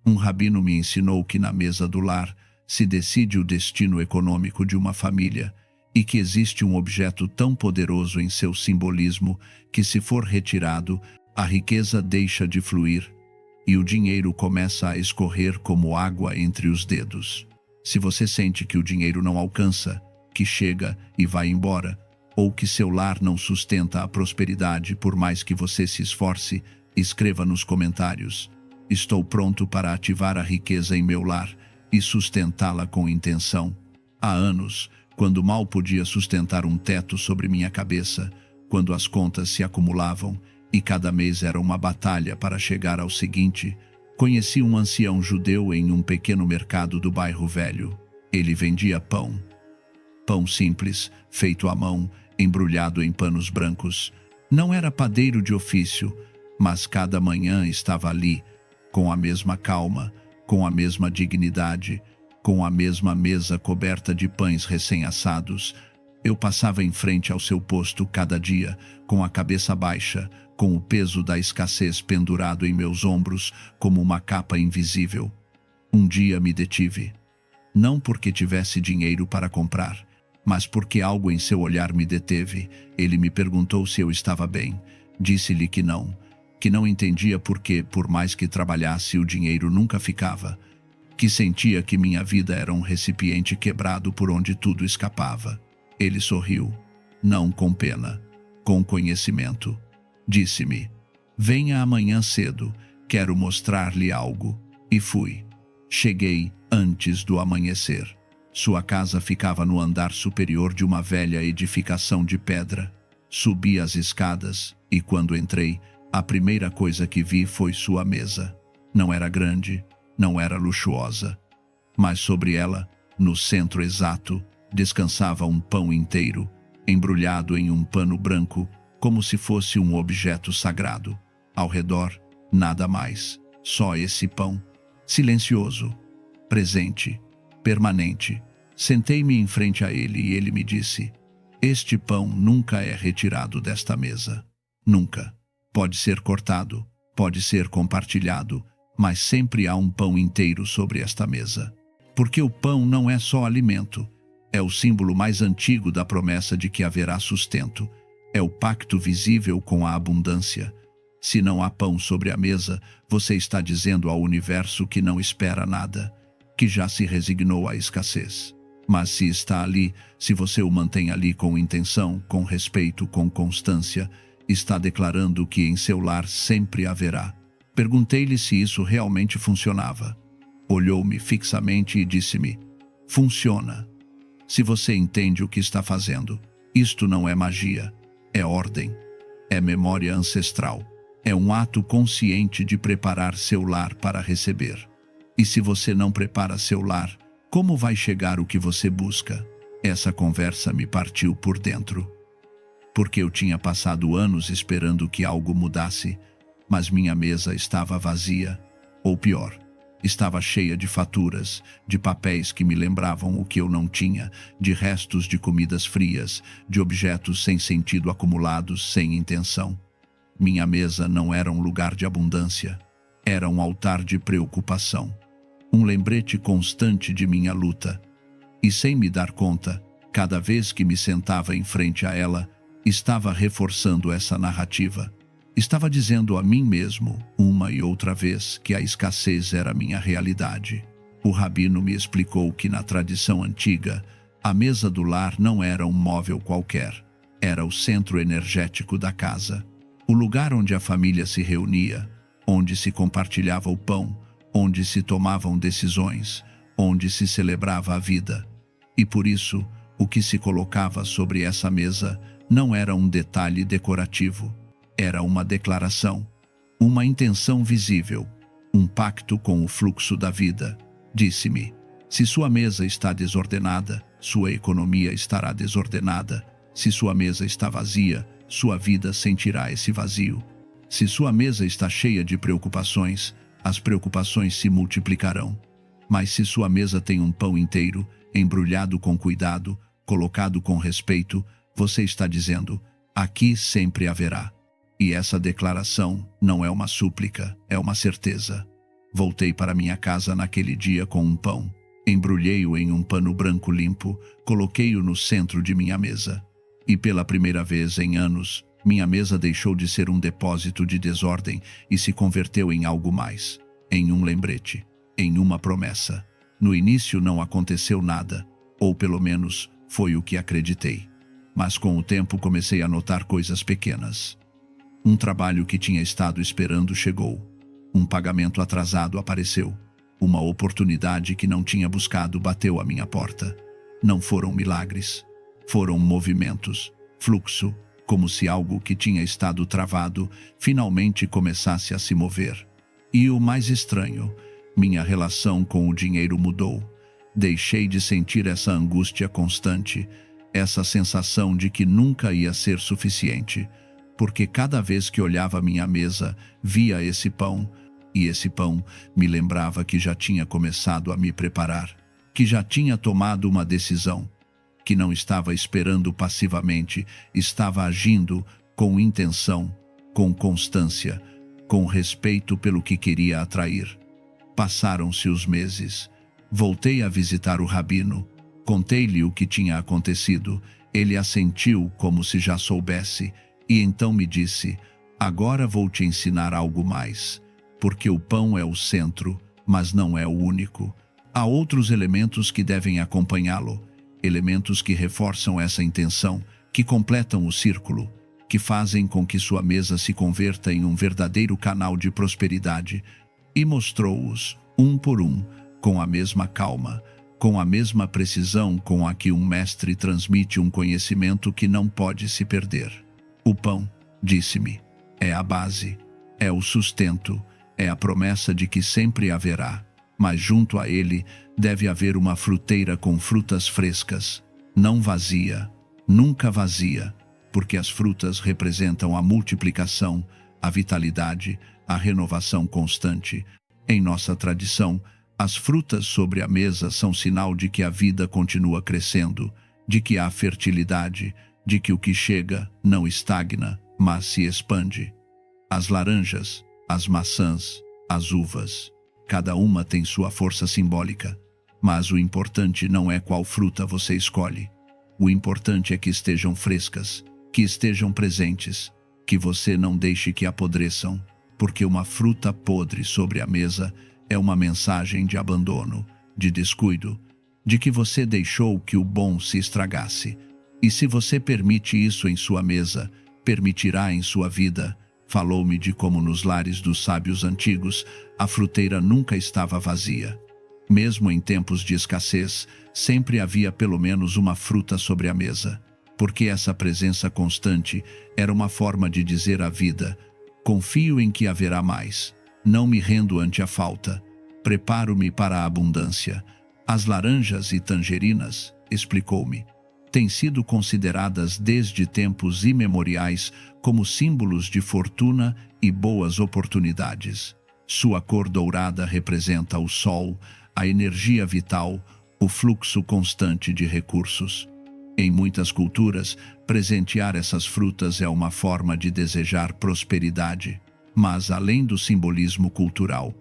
Um rabino me ensinou que na mesa do lar se decide o destino econômico de uma família e que existe um objeto tão poderoso em seu simbolismo que, se for retirado, a riqueza deixa de fluir e o dinheiro começa a escorrer como água entre os dedos. Se você sente que o dinheiro não alcança, que chega e vai embora, ou que seu lar não sustenta a prosperidade por mais que você se esforce, escreva nos comentários: estou pronto para ativar a riqueza em meu lar e sustentá-la com intenção. Há anos, quando mal podia sustentar um teto sobre minha cabeça, quando as contas se acumulavam e cada mês era uma batalha para chegar ao seguinte, conheci um ancião judeu em um pequeno mercado do bairro Velho. Ele vendia pão. Pão simples, feito à mão, embrulhado em panos brancos. Não era padeiro de ofício, mas cada manhã estava ali, com a mesma calma, com a mesma dignidade, com a mesma mesa coberta de pães recém-assados. Eu passava em frente ao seu posto cada dia, com a cabeça baixa, com o peso da escassez pendurado em meus ombros como uma capa invisível. Um dia me detive. Não porque tivesse dinheiro para comprar, mas porque algo em seu olhar me deteve. Ele me perguntou se eu estava bem. Disse-lhe que não entendia porque, por mais que trabalhasse, o dinheiro nunca ficava, que sentia que minha vida era um recipiente quebrado por onde tudo escapava. Ele sorriu, não com pena, com conhecimento. Disse-me: venha amanhã cedo, quero mostrar-lhe algo. E fui. Cheguei antes do amanhecer. Sua casa ficava no andar superior de uma velha edificação de pedra. Subi as escadas e, quando entrei, a primeira coisa que vi foi sua mesa. Não era grande, não era luxuosa, mas sobre ela, no centro exato, descansava um pão inteiro, embrulhado em um pano branco, como se fosse um objeto sagrado. Ao redor, nada mais, só esse pão, silencioso, presente, permanente. Sentei-me em frente a ele e ele me disse: este pão nunca é retirado desta mesa. Nunca. Pode ser cortado, pode ser compartilhado, mas sempre há um pão inteiro sobre esta mesa. Porque o pão não é só alimento, é o símbolo mais antigo da promessa de que haverá sustento. É o pacto visível com a abundância. Se não há pão sobre a mesa, você está dizendo ao universo que não espera nada, que já se resignou à escassez. Mas se está ali, se você o mantém ali com intenção, com respeito, com constância, está declarando que em seu lar sempre haverá. Perguntei-lhe se isso realmente funcionava. Olhou-me fixamente e disse-me: funciona. Se você entende o que está fazendo, isto não é magia, é ordem, é memória ancestral, é um ato consciente de preparar seu lar para receber. E se você não prepara seu lar, como vai chegar o que você busca? Essa conversa me partiu por dentro. Porque eu tinha passado anos esperando que algo mudasse, mas minha mesa estava vazia, ou pior, estava cheia de faturas, de papéis que me lembravam o que eu não tinha, de restos de comidas frias, de objetos sem sentido acumulados sem intenção. Minha mesa não era um lugar de abundância, era um altar de preocupação, um lembrete constante de minha luta. E sem me dar conta, cada vez que me sentava em frente a ela, estava reforçando essa narrativa. Estava dizendo a mim mesmo, uma e outra vez, que a escassez era minha realidade. O rabino me explicou que na tradição antiga, a mesa do lar não era um móvel qualquer. Era o centro energético da casa. O lugar onde a família se reunia, onde se compartilhava o pão, onde se tomavam decisões, onde se celebrava a vida. E por isso, o que se colocava sobre essa mesa não era um detalhe decorativo. Era uma declaração, uma intenção visível, um pacto com o fluxo da vida. Disse-me: se sua mesa está desordenada, sua economia estará desordenada. Se sua mesa está vazia, sua vida sentirá esse vazio. Se sua mesa está cheia de preocupações, as preocupações se multiplicarão. Mas se sua mesa tem um pão inteiro, embrulhado com cuidado, colocado com respeito, você está dizendo: aqui sempre haverá. E essa declaração não é uma súplica, é uma certeza. Voltei para minha casa naquele dia com um pão. Embrulhei-o em um pano branco limpo, coloquei-o no centro de minha mesa. E pela primeira vez em anos, minha mesa deixou de ser um depósito de desordem e se converteu em algo mais. Em um lembrete, em uma promessa. No início não aconteceu nada, ou pelo menos foi o que acreditei. Mas com o tempo comecei a notar coisas pequenas. Um trabalho que tinha estado esperando chegou. Um pagamento atrasado apareceu. Uma oportunidade que não tinha buscado bateu à minha porta. Não foram milagres. Foram movimentos, fluxo, como se algo que tinha estado travado finalmente começasse a se mover. E o mais estranho, minha relação com o dinheiro mudou. Deixei de sentir essa angústia constante, essa sensação de que nunca ia ser suficiente, porque cada vez que olhava minha mesa, via esse pão, e esse pão me lembrava que já tinha começado a me preparar, que já tinha tomado uma decisão, que não estava esperando passivamente, estava agindo com intenção, com constância, com respeito pelo que queria atrair. Passaram-se os meses. Voltei a visitar o rabino. Contei-lhe o que tinha acontecido. Ele assentiu como se já soubesse, e então me disse: agora vou te ensinar algo mais. Porque o pão é o centro, mas não é o único. Há outros elementos que devem acompanhá-lo, elementos que reforçam essa intenção, que completam o círculo, que fazem com que sua mesa se converta em um verdadeiro canal de prosperidade. E mostrou-os, um por um, com a mesma calma, com a mesma precisão com a que um mestre transmite um conhecimento que não pode se perder. O pão, disse-me, é a base, é o sustento, é a promessa de que sempre haverá, mas junto a ele deve haver uma fruteira com frutas frescas, não vazia, nunca vazia, porque as frutas representam a multiplicação, a vitalidade, a renovação constante. Em nossa tradição, as frutas sobre a mesa são sinal de que a vida continua crescendo, de que há fertilidade, de que o que chega não estagna, mas se expande. As laranjas, as maçãs, as uvas, cada uma tem sua força simbólica, mas o importante não é qual fruta você escolhe. O importante é que estejam frescas, que estejam presentes, que você não deixe que apodreçam, porque uma fruta podre sobre a mesa é uma mensagem de abandono, de descuido, de que você deixou que o bom se estragasse. E se você permite isso em sua mesa, permitirá em sua vida. Falou-me de como nos lares dos sábios antigos a fruteira nunca estava vazia. Mesmo em tempos de escassez, sempre havia pelo menos uma fruta sobre a mesa, porque essa presença constante era uma forma de dizer à vida: confio em que haverá mais, não me rendo ante a falta, preparo-me para a abundância. As laranjas e tangerinas, explicou-me, têm sido consideradas desde tempos imemoriais como símbolos de fortuna e boas oportunidades. Sua cor dourada representa o sol, a energia vital, o fluxo constante de recursos. Em muitas culturas, presentear essas frutas é uma forma de desejar prosperidade. Mas, além do simbolismo cultural,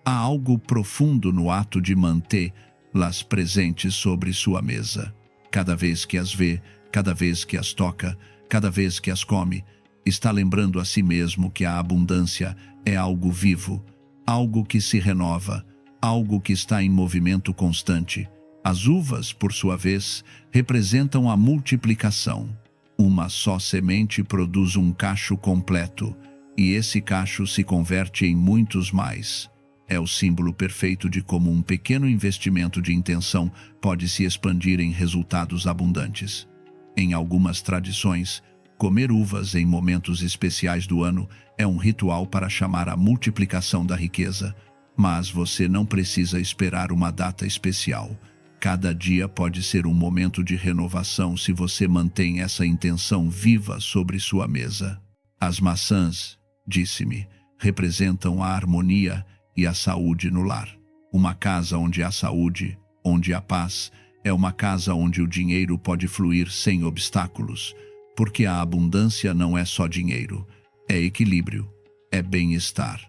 há algo profundo no ato de mantê-las presentes sobre sua mesa. Cada vez que as vê, cada vez que as toca, cada vez que as come, está lembrando a si mesmo que a abundância é algo vivo, algo que se renova, algo que está em movimento constante. As uvas, por sua vez, representam a multiplicação. Uma só semente produz um cacho completo, e esse cacho se converte em muitos mais. É o símbolo perfeito de como um pequeno investimento de intenção pode se expandir em resultados abundantes. Em algumas tradições, comer uvas em momentos especiais do ano é um ritual para chamar a multiplicação da riqueza, mas você não precisa esperar uma data especial. Cada dia pode ser um momento de renovação se você mantém essa intenção viva sobre sua mesa. As maçãs, disse-me, representam a harmonia e a saúde no lar. Uma casa onde há saúde, onde há paz, é uma casa onde o dinheiro pode fluir sem obstáculos, porque a abundância não é só dinheiro, é equilíbrio, é bem-estar.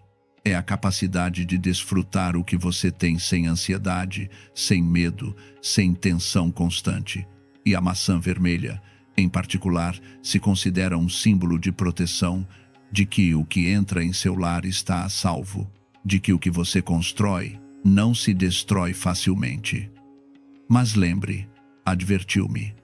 É a capacidade de desfrutar o que você tem sem ansiedade, sem medo, sem tensão constante. E a maçã vermelha, em particular, se considera um símbolo de proteção, de que o que entra em seu lar está a salvo, de que o que você constrói não se destrói facilmente. Mas lembre, advertiu-me,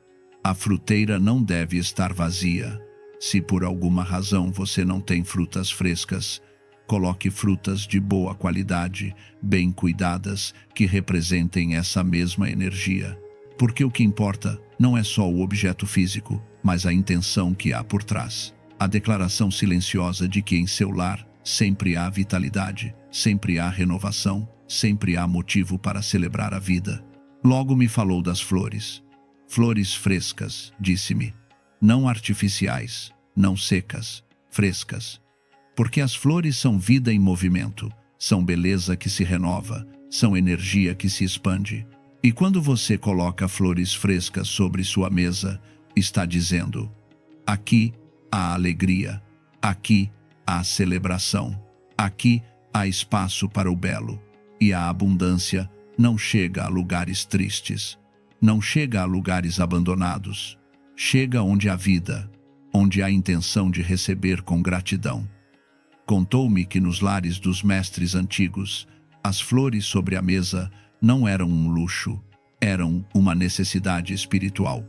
a fruteira não deve estar vazia. Se por alguma razão você não tem frutas frescas, coloque frutas de boa qualidade, bem cuidadas, que representem essa mesma energia. Porque o que importa não é só o objeto físico, mas a intenção que há por trás. A declaração silenciosa de que em seu lar sempre há vitalidade, sempre há renovação, sempre há motivo para celebrar a vida. Logo me falou das flores. Flores frescas, disse-me. Não artificiais, não secas, frescas. Porque as flores são vida em movimento, são beleza que se renova, são energia que se expande. E quando você coloca flores frescas sobre sua mesa, está dizendo: aqui há alegria, aqui há celebração, aqui há espaço para o belo. E a abundância não chega a lugares tristes, não chega a lugares abandonados, chega onde há vida, onde há intenção de receber com gratidão. Contou-me que nos lares dos mestres antigos, as flores sobre a mesa não eram um luxo, eram uma necessidade espiritual.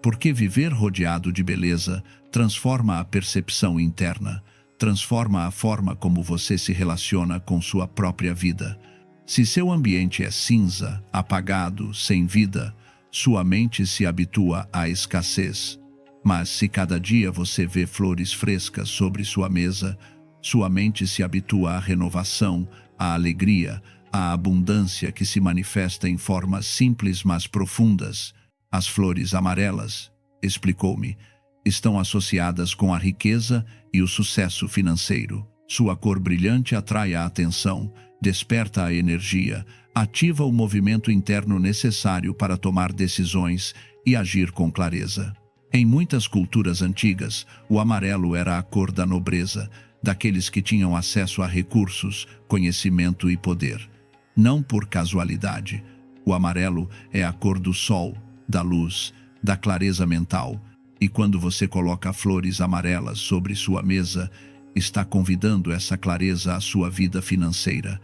Porque viver rodeado de beleza transforma a percepção interna, transforma a forma como você se relaciona com sua própria vida. Se seu ambiente é cinza, apagado, sem vida, sua mente se habitua à escassez. Mas se cada dia você vê flores frescas sobre sua mesa, sua mente se habitua à renovação, à alegria, à abundância que se manifesta em formas simples mas profundas. As flores amarelas, explicou-me, estão associadas com a riqueza e o sucesso financeiro. Sua cor brilhante atrai a atenção, desperta a energia, ativa o movimento interno necessário para tomar decisões e agir com clareza. Em muitas culturas antigas, o amarelo era a cor da nobreza, daqueles que tinham acesso a recursos, conhecimento e poder. Não por casualidade. O amarelo é a cor do sol, da luz, da clareza mental. E quando você coloca flores amarelas sobre sua mesa, está convidando essa clareza à sua vida financeira.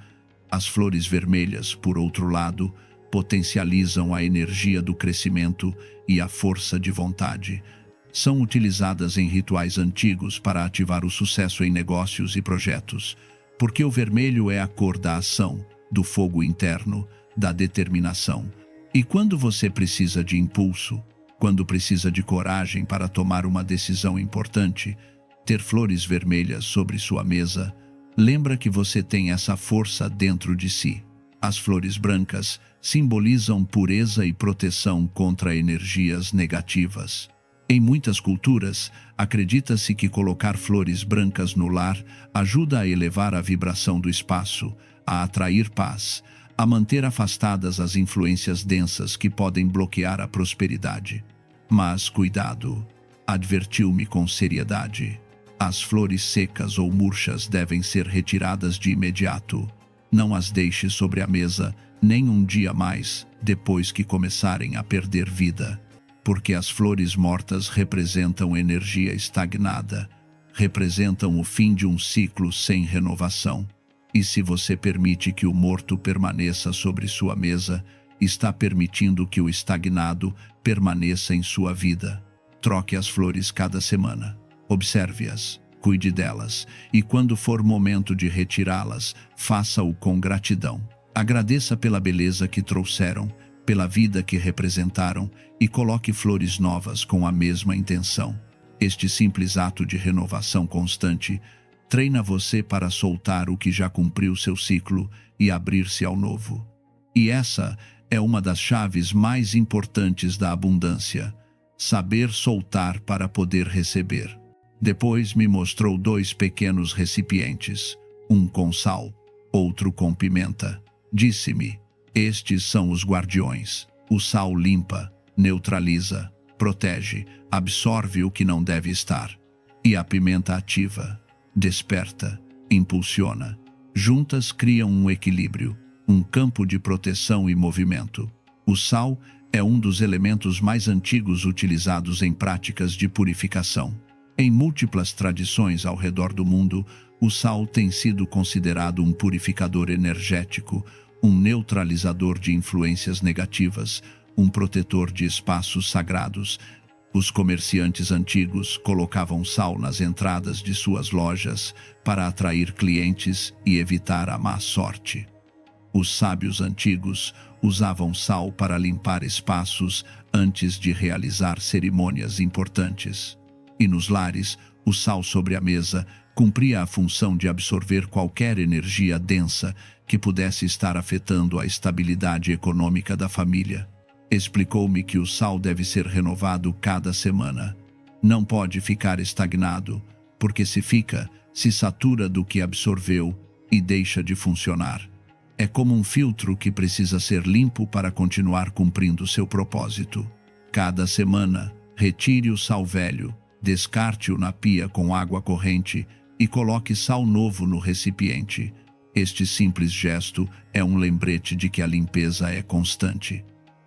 As flores vermelhas, por outro lado, potencializam a energia do crescimento e a força de vontade. São utilizadas em rituais antigos para ativar o sucesso em negócios e projetos, porque o vermelho é a cor da ação, do fogo interno, da determinação. E quando você precisa de impulso, quando precisa de coragem para tomar uma decisão importante, ter flores vermelhas sobre sua mesa, lembra que você tem essa força dentro de si. As flores brancas simbolizam pureza e proteção contra energias negativas. Em muitas culturas, acredita-se que colocar flores brancas no lar ajuda a elevar a vibração do espaço, a atrair paz, a manter afastadas as influências densas que podem bloquear a prosperidade. Mas cuidado, advertiu-me com seriedade. As flores secas ou murchas devem ser retiradas de imediato. Não as deixe sobre a mesa nem um dia mais depois que começarem a perder vida. Porque as flores mortas representam energia estagnada, representam o fim de um ciclo sem renovação. E se você permite que o morto permaneça sobre sua mesa, está permitindo que o estagnado permaneça em sua vida. Troque as flores cada semana. Observe-as, cuide delas, e quando for momento de retirá-las, faça-o com gratidão. Agradeça pela beleza que trouxeram, pela vida que representaram, e coloque flores novas com a mesma intenção. Este simples ato de renovação constante treina você para soltar o que já cumpriu seu ciclo e abrir-se ao novo. E essa é uma das chaves mais importantes da abundância: saber soltar para poder receber. Depois me mostrou 2 pequenos recipientes, um com sal, outro com pimenta. Disse-me: estes são os guardiões. O sal limpa, neutraliza, protege, absorve o que não deve estar. E a pimenta ativa, desperta, impulsiona. Juntas criam um equilíbrio, um campo de proteção e movimento. O sal é um dos elementos mais antigos utilizados em práticas de purificação. Em múltiplas tradições ao redor do mundo, o sal tem sido considerado um purificador energético, um neutralizador de influências negativas, um protetor de espaços sagrados. Os comerciantes antigos colocavam sal nas entradas de suas lojas para atrair clientes e evitar a má sorte. Os sábios antigos usavam sal para limpar espaços antes de realizar cerimônias importantes. E nos lares, o sal sobre a mesa cumpria a função de absorver qualquer energia densa que pudesse estar afetando a estabilidade econômica da família. Explicou-me que o sal deve ser renovado cada semana. Não pode ficar estagnado, porque se fica, se satura do que absorveu e deixa de funcionar. É como um filtro que precisa ser limpo para continuar cumprindo seu propósito. Cada semana, retire o sal velho, descarte-o na pia com água corrente e coloque sal novo no recipiente. Este simples gesto é um lembrete de que a limpeza é constante,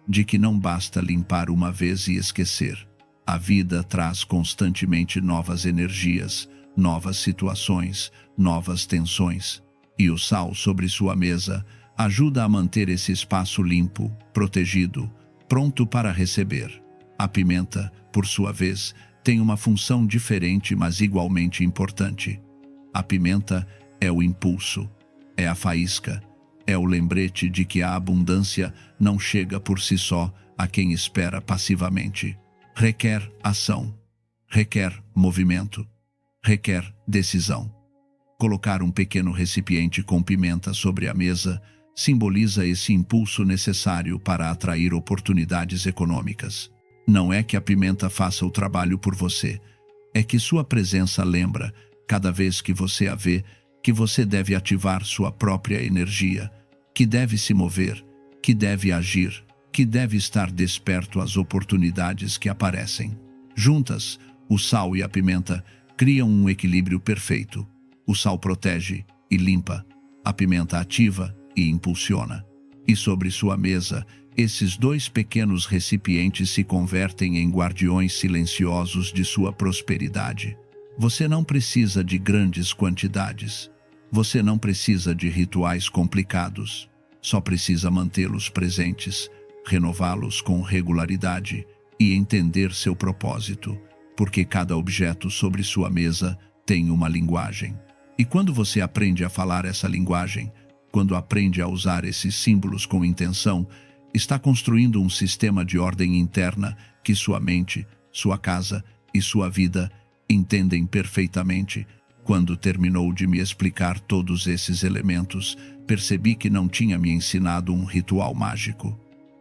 de que não basta limpar uma vez e esquecer. A vida traz constantemente novas energias, novas situações, novas tensões. E o sal sobre sua mesa ajuda a manter esse espaço limpo, protegido, pronto para receber. A pimenta, por sua vez, tem uma função diferente, mas igualmente importante. A pimenta é o impulso, é a faísca, é o lembrete de que a abundância não chega por si só a quem espera passivamente. Requer ação, requer movimento, requer decisão. Colocar um pequeno recipiente com pimenta sobre a mesa simboliza esse impulso necessário para atrair oportunidades econômicas. Não é que a pimenta faça o trabalho por você, é que sua presença lembra, cada vez que você a vê, que você deve ativar sua própria energia, que deve se mover, que deve agir, que deve estar desperto às oportunidades que aparecem. Juntas, o sal e a pimenta criam um equilíbrio perfeito. O sal protege e limpa, a pimenta ativa e impulsiona. E sobre sua mesa, esses dois pequenos recipientes se convertem em guardiões silenciosos de sua prosperidade. Você não precisa de grandes quantidades. Você não precisa de rituais complicados. Só precisa mantê-los presentes, renová-los com regularidade e entender seu propósito, porque cada objeto sobre sua mesa tem uma linguagem. E quando você aprende a falar essa linguagem, quando aprende a usar esses símbolos com intenção, está construindo um sistema de ordem interna que sua mente, sua casa e sua vida entendem perfeitamente. Quando terminou de me explicar todos esses elementos, percebi que não tinha me ensinado um ritual mágico.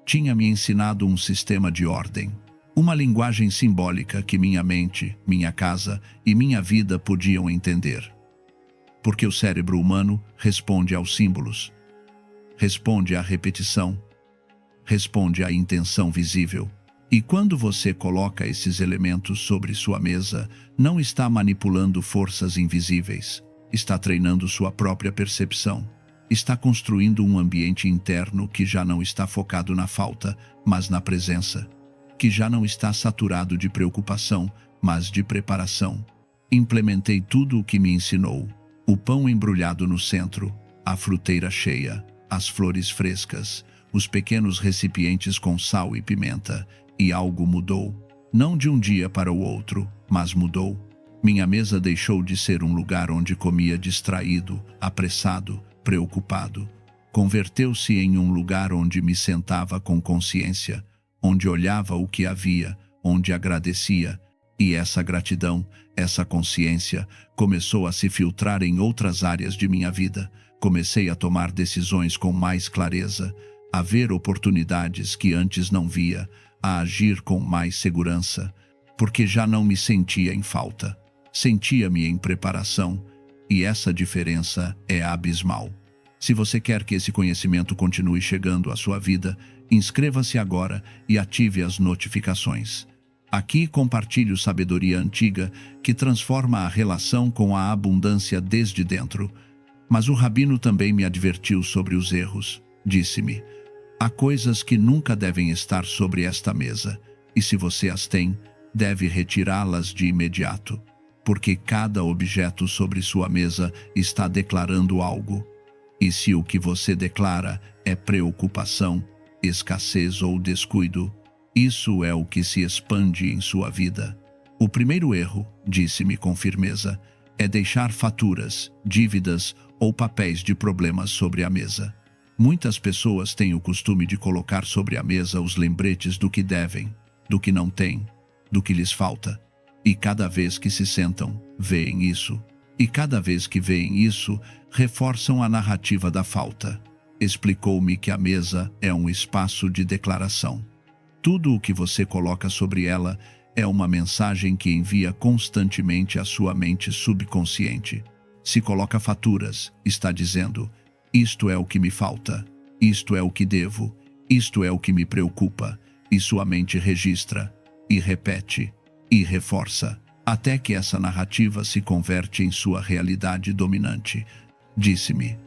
Tinha me ensinado um sistema de ordem, uma linguagem simbólica que minha mente, minha casa e minha vida podiam entender. Porque o cérebro humano responde aos símbolos, responde à repetição, responde à intenção visível. E quando você coloca esses elementos sobre sua mesa, não está manipulando forças invisíveis, está treinando sua própria percepção, está construindo um ambiente interno que já não está focado na falta, mas na presença, que já não está saturado de preocupação, mas de preparação. Implementei tudo o que me ensinou. O pão embrulhado no centro, a fruteira cheia, as flores frescas, os pequenos recipientes com sal e pimenta, e algo mudou. Não de um dia para o outro, mas mudou. Minha mesa deixou de ser um lugar onde comia distraído, apressado, preocupado. Converteu-se em um lugar onde me sentava com consciência, onde olhava o que havia, onde agradecia. E essa gratidão, essa consciência, começou a se filtrar em outras áreas de minha vida. Comecei a tomar decisões com mais clareza, a ver oportunidades que antes não via, a agir com mais segurança, porque já não me sentia em falta. Sentia-me em preparação, e essa diferença é abismal. Se você quer que esse conhecimento continue chegando à sua vida, inscreva-se agora e ative as notificações. Aqui compartilho sabedoria antiga que transforma a relação com a abundância desde dentro. Mas o rabino também me advertiu sobre os erros. Disse-me: há coisas que nunca devem estar sobre esta mesa, e se você as tem, deve retirá-las de imediato, porque cada objeto sobre sua mesa está declarando algo. E se o que você declara é preocupação, escassez ou descuido, isso é o que se expande em sua vida. O primeiro erro, disse-me com firmeza, é deixar faturas, dívidas ou papéis de problemas sobre a mesa. Muitas pessoas têm o costume de colocar sobre a mesa os lembretes do que devem, do que não têm, do que lhes falta. E cada vez que se sentam, veem isso. E cada vez que veem isso, reforçam a narrativa da falta. Explicou-me que a mesa é um espaço de declaração. Tudo o que você coloca sobre ela é uma mensagem que envia constantemente à sua mente subconsciente. Se coloca faturas, está dizendo: isto é o que me falta, isto é o que devo, isto é o que me preocupa, e sua mente registra, e repete, e reforça, até que essa narrativa se converte em sua realidade dominante. Disse-me: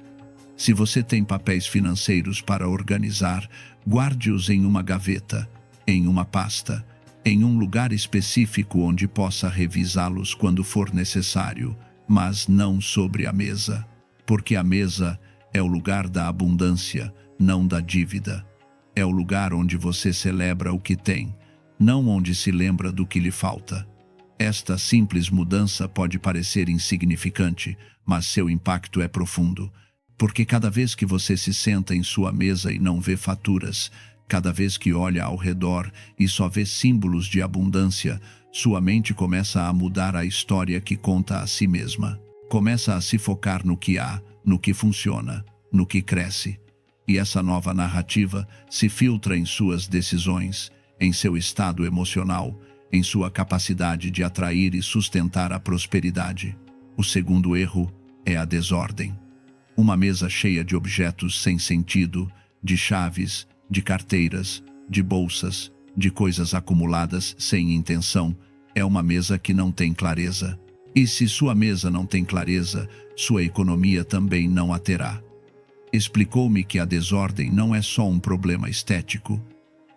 se você tem papéis financeiros para organizar, guarde-os em uma gaveta, em uma pasta, em um lugar específico onde possa revisá-los quando for necessário, mas não sobre a mesa, porque a mesa é o lugar da abundância, não da dívida. É o lugar onde você celebra o que tem, não onde se lembra do que lhe falta. Esta simples mudança pode parecer insignificante, mas seu impacto é profundo, porque cada vez que você se senta em sua mesa e não vê faturas, cada vez que olha ao redor e só vê símbolos de abundância, sua mente começa a mudar a história que conta a si mesma. Começa a se focar no que há, no que funciona, no que cresce. E essa nova narrativa se filtra em suas decisões, em seu estado emocional, em sua capacidade de atrair e sustentar a prosperidade. O segundo erro é a desordem. Uma mesa cheia de objetos sem sentido, de chaves, de carteiras, de bolsas, de coisas acumuladas sem intenção, é uma mesa que não tem clareza. E se sua mesa não tem clareza, sua economia também não a terá. Explicou-me que a desordem não é só um problema estético,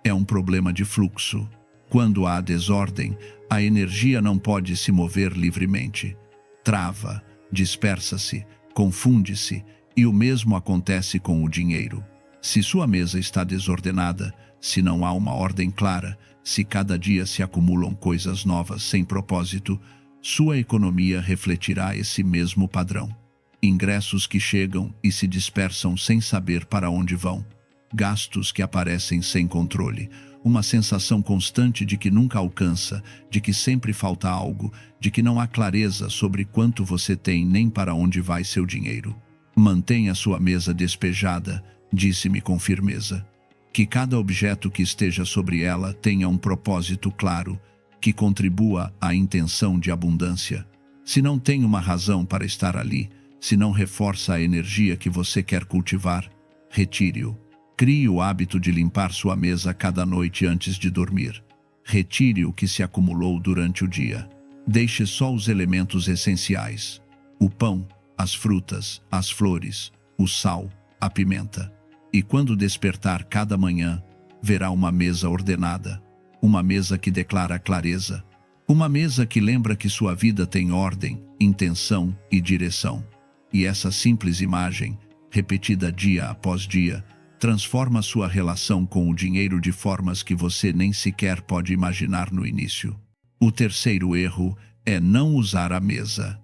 é um problema de fluxo. Quando há desordem, a energia não pode se mover livremente. Trava, dispersa-se, confunde-se, e o mesmo acontece com o dinheiro. Se sua mesa está desordenada, se não há uma ordem clara, se cada dia se acumulam coisas novas sem propósito, sua economia refletirá esse mesmo padrão. Ingressos que chegam e se dispersam sem saber para onde vão. Gastos que aparecem sem controle. Uma sensação constante de que nunca alcança, de que sempre falta algo, de que não há clareza sobre quanto você tem nem para onde vai seu dinheiro. Mantenha sua mesa despejada, disse-me com firmeza. Que cada objeto que esteja sobre ela tenha um propósito claro, que contribua à intenção de abundância. Se não tem uma razão para estar ali, se não reforça a energia que você quer cultivar, retire-o. Crie o hábito de limpar sua mesa cada noite antes de dormir. Retire o que se acumulou durante o dia. Deixe só os elementos essenciais: o pão, as frutas, as flores, o sal, a pimenta. E quando despertar cada manhã, verá uma mesa ordenada, uma mesa que declara clareza, uma mesa que lembra que sua vida tem ordem, intenção e direção. E essa simples imagem, repetida dia após dia, transforma sua relação com o dinheiro de formas que você nem sequer pode imaginar no início. O terceiro erro é não usar a mesa.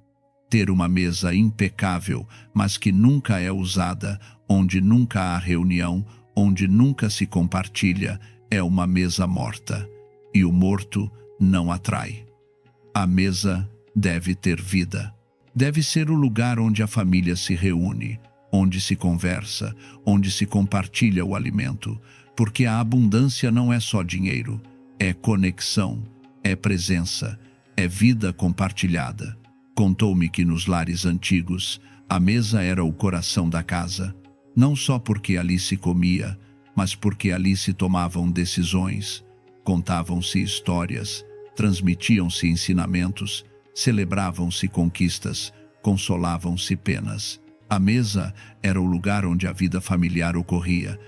Ter uma mesa impecável, mas que nunca é usada, onde nunca há reunião, onde nunca se compartilha, é uma mesa morta. E o morto não atrai. A mesa deve ter vida. Deve ser o lugar onde a família se reúne, onde se conversa, onde se compartilha o alimento, porque a abundância não é só dinheiro, é conexão, é presença, é vida compartilhada. Contou-me que nos lares antigos, a mesa era o coração da casa, não só porque ali se comia, mas porque ali se tomavam decisões, contavam-se histórias, transmitiam-se ensinamentos, celebravam-se conquistas, consolavam-se penas. A mesa era o lugar onde a vida familiar ocorria,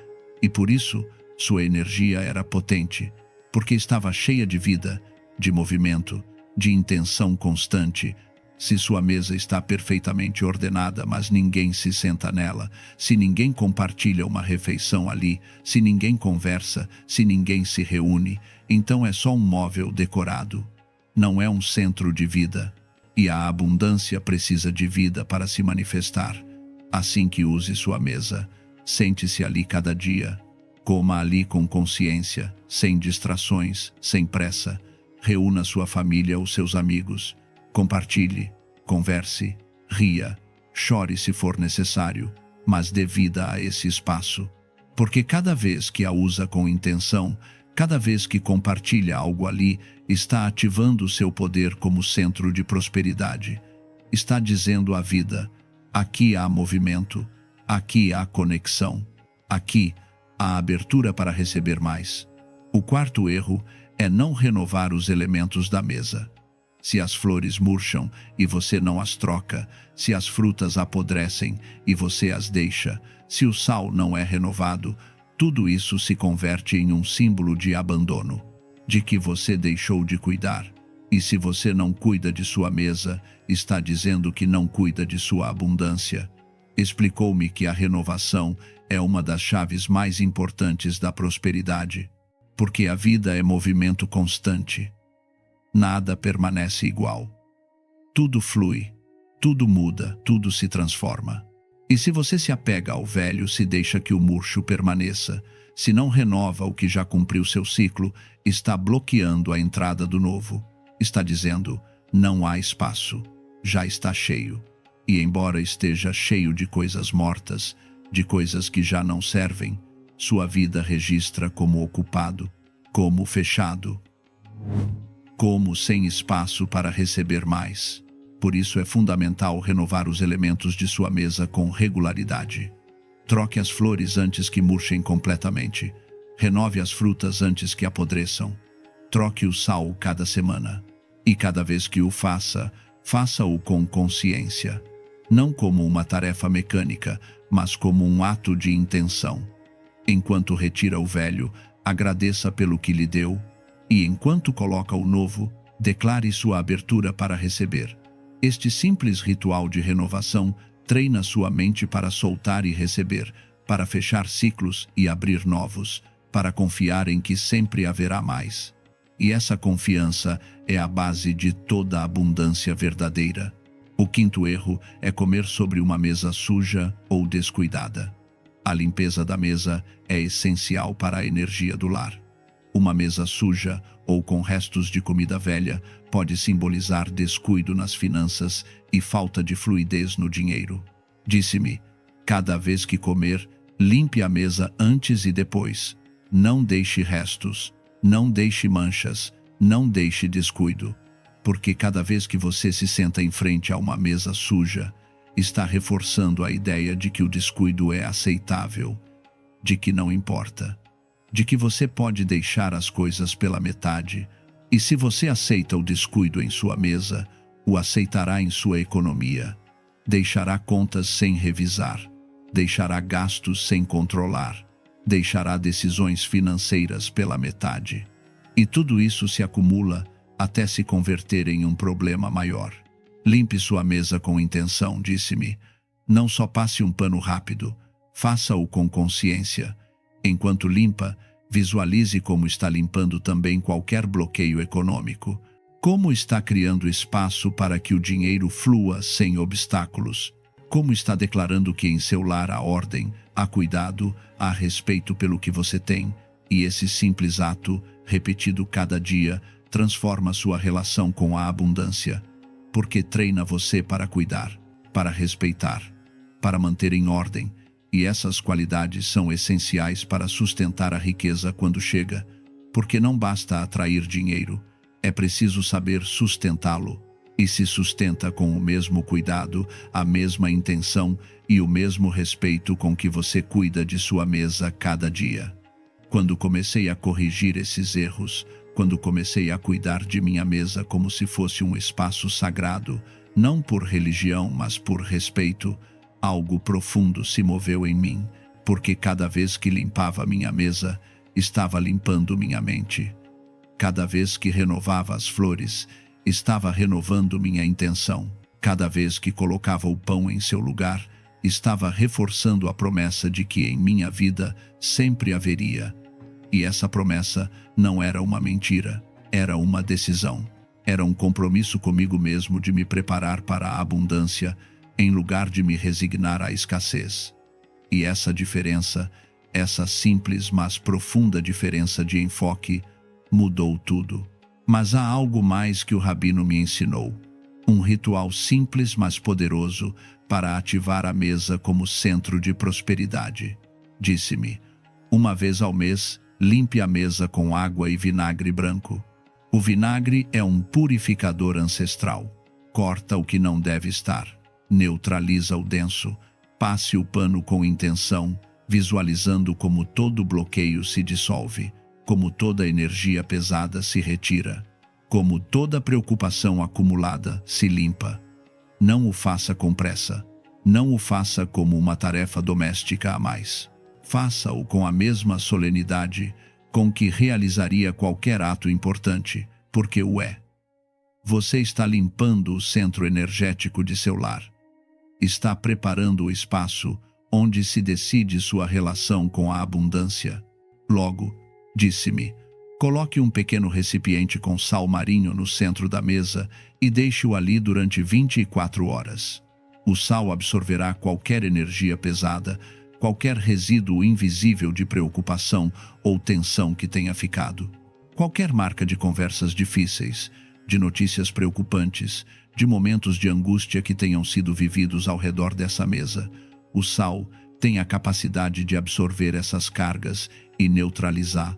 e por isso sua energia era potente, porque estava cheia de vida, de movimento, de intenção constante. Se sua mesa está perfeitamente ordenada, mas ninguém se senta nela, se ninguém compartilha uma refeição ali, se ninguém conversa, se ninguém se reúne, então é só um móvel decorado. Não é um centro de vida. E a abundância precisa de vida para se manifestar. Assim que use sua mesa, sente-se ali cada dia. Coma ali com consciência, sem distrações, sem pressa. Reúna sua família ou seus amigos. Compartilhe, converse, ria, chore se for necessário, mas dê vida a esse espaço. Porque cada vez que a usa com intenção, cada vez que compartilha algo ali, está ativando seu poder como centro de prosperidade. Está dizendo à vida: aqui há movimento, aqui há conexão, aqui há abertura para receber mais. O quarto erro é não renovar os elementos da mesa. Se as flores murcham e você não as troca, se as frutas apodrecem e você as deixa, se o sal não é renovado, tudo isso se converte em um símbolo de abandono, de que você deixou de cuidar. E se você não cuida de sua mesa, está dizendo que não cuida de sua abundância. Explicou-me que a renovação é uma das chaves mais importantes da prosperidade, porque a vida é movimento constante. Nada permanece igual. Tudo flui, tudo muda, tudo se transforma. E se você se apega ao velho, se deixa que o murcho permaneça, se não renova o que já cumpriu seu ciclo, está bloqueando a entrada do novo. Está dizendo: não há espaço, já está cheio. E embora esteja cheio de coisas mortas, de coisas que já não servem, sua vida registra como ocupado, como fechado, como sem espaço para receber mais. Por isso é fundamental renovar os elementos de sua mesa com regularidade. Troque as flores antes que murchem completamente. Renove as frutas antes que apodreçam. Troque o sal cada semana. E cada vez que o faça, faça-o com consciência. Não como uma tarefa mecânica, mas como um ato de intenção. Enquanto retira o velho, agradeça pelo que lhe deu, e enquanto coloca o novo, declare sua abertura para receber. Este simples ritual de renovação treina sua mente para soltar e receber, para fechar ciclos e abrir novos, para confiar em que sempre haverá mais. E essa confiança é a base de toda a abundância verdadeira. O quinto erro é comer sobre uma mesa suja ou descuidada. A limpeza da mesa é essencial para a energia do lar. Uma mesa suja ou com restos de comida velha pode simbolizar descuido nas finanças e falta de fluidez no dinheiro. Disse-me: cada vez que comer, limpe a mesa antes e depois. Não deixe restos, não deixe manchas, não deixe descuido. Porque cada vez que você se senta em frente a uma mesa suja, está reforçando a ideia de que o descuido é aceitável, de que não importa, de que você pode deixar as coisas pela metade. E se você aceita o descuido em sua mesa, o aceitará em sua economia. Deixará contas sem revisar, deixará gastos sem controlar, deixará decisões financeiras pela metade. E tudo isso se acumula até se converter em um problema maior. Limpe sua mesa com intenção, disse-me. Não só passe um pano rápido, faça-o com consciência. Enquanto limpa, visualize como está limpando também qualquer bloqueio econômico. Como está criando espaço para que o dinheiro flua sem obstáculos. Como está declarando que em seu lar há ordem, há cuidado, há respeito pelo que você tem. E esse simples ato, repetido cada dia, transforma sua relação com a abundância. Porque treina você para cuidar, para respeitar, para manter em ordem. E essas qualidades são essenciais para sustentar a riqueza quando chega, porque não basta atrair dinheiro, é preciso saber sustentá-lo. E se sustenta com o mesmo cuidado, a mesma intenção e o mesmo respeito com que você cuida de sua mesa cada dia. Quando comecei a corrigir esses erros, quando comecei a cuidar de minha mesa como se fosse um espaço sagrado, não por religião, mas por respeito, Algo profundo se moveu em mim, porque cada vez que limpava minha mesa, estava limpando minha mente. Cada vez que renovava as flores, estava renovando minha intenção. Cada vez que colocava o pão em seu lugar, estava reforçando a promessa de que em minha vida sempre haveria. E essa promessa não era uma mentira, era uma decisão. Era um compromisso comigo mesmo de me preparar para a abundância, em lugar de me resignar à escassez. E essa diferença, essa simples mas profunda diferença de enfoque, mudou tudo. Mas há algo mais que o Rabino me ensinou. Um ritual simples mas poderoso para ativar a mesa como centro de prosperidade. Disse-me: uma vez ao mês, limpe a mesa com água e vinagre branco. O vinagre é um purificador ancestral. Corta o que não deve estar, neutraliza o denso, passe o pano com intenção, visualizando como todo bloqueio se dissolve, como toda energia pesada se retira, como toda preocupação acumulada se limpa. Não o faça com pressa, não o faça como uma tarefa doméstica a mais. Faça-o com a mesma solenidade com que realizaria qualquer ato importante, porque o é. Você está limpando o centro energético de seu lar. Está preparando o espaço onde se decide sua relação com a abundância. Logo, disse-me, coloque um pequeno recipiente com sal marinho no centro da mesa e deixe-o ali durante 24 horas. O sal absorverá qualquer energia pesada, qualquer resíduo invisível de preocupação ou tensão que tenha ficado. Qualquer marca de conversas difíceis, de notícias preocupantes, de momentos de angústia que tenham sido vividos ao redor dessa mesa. O sal tem a capacidade de absorver essas cargas e neutralizar.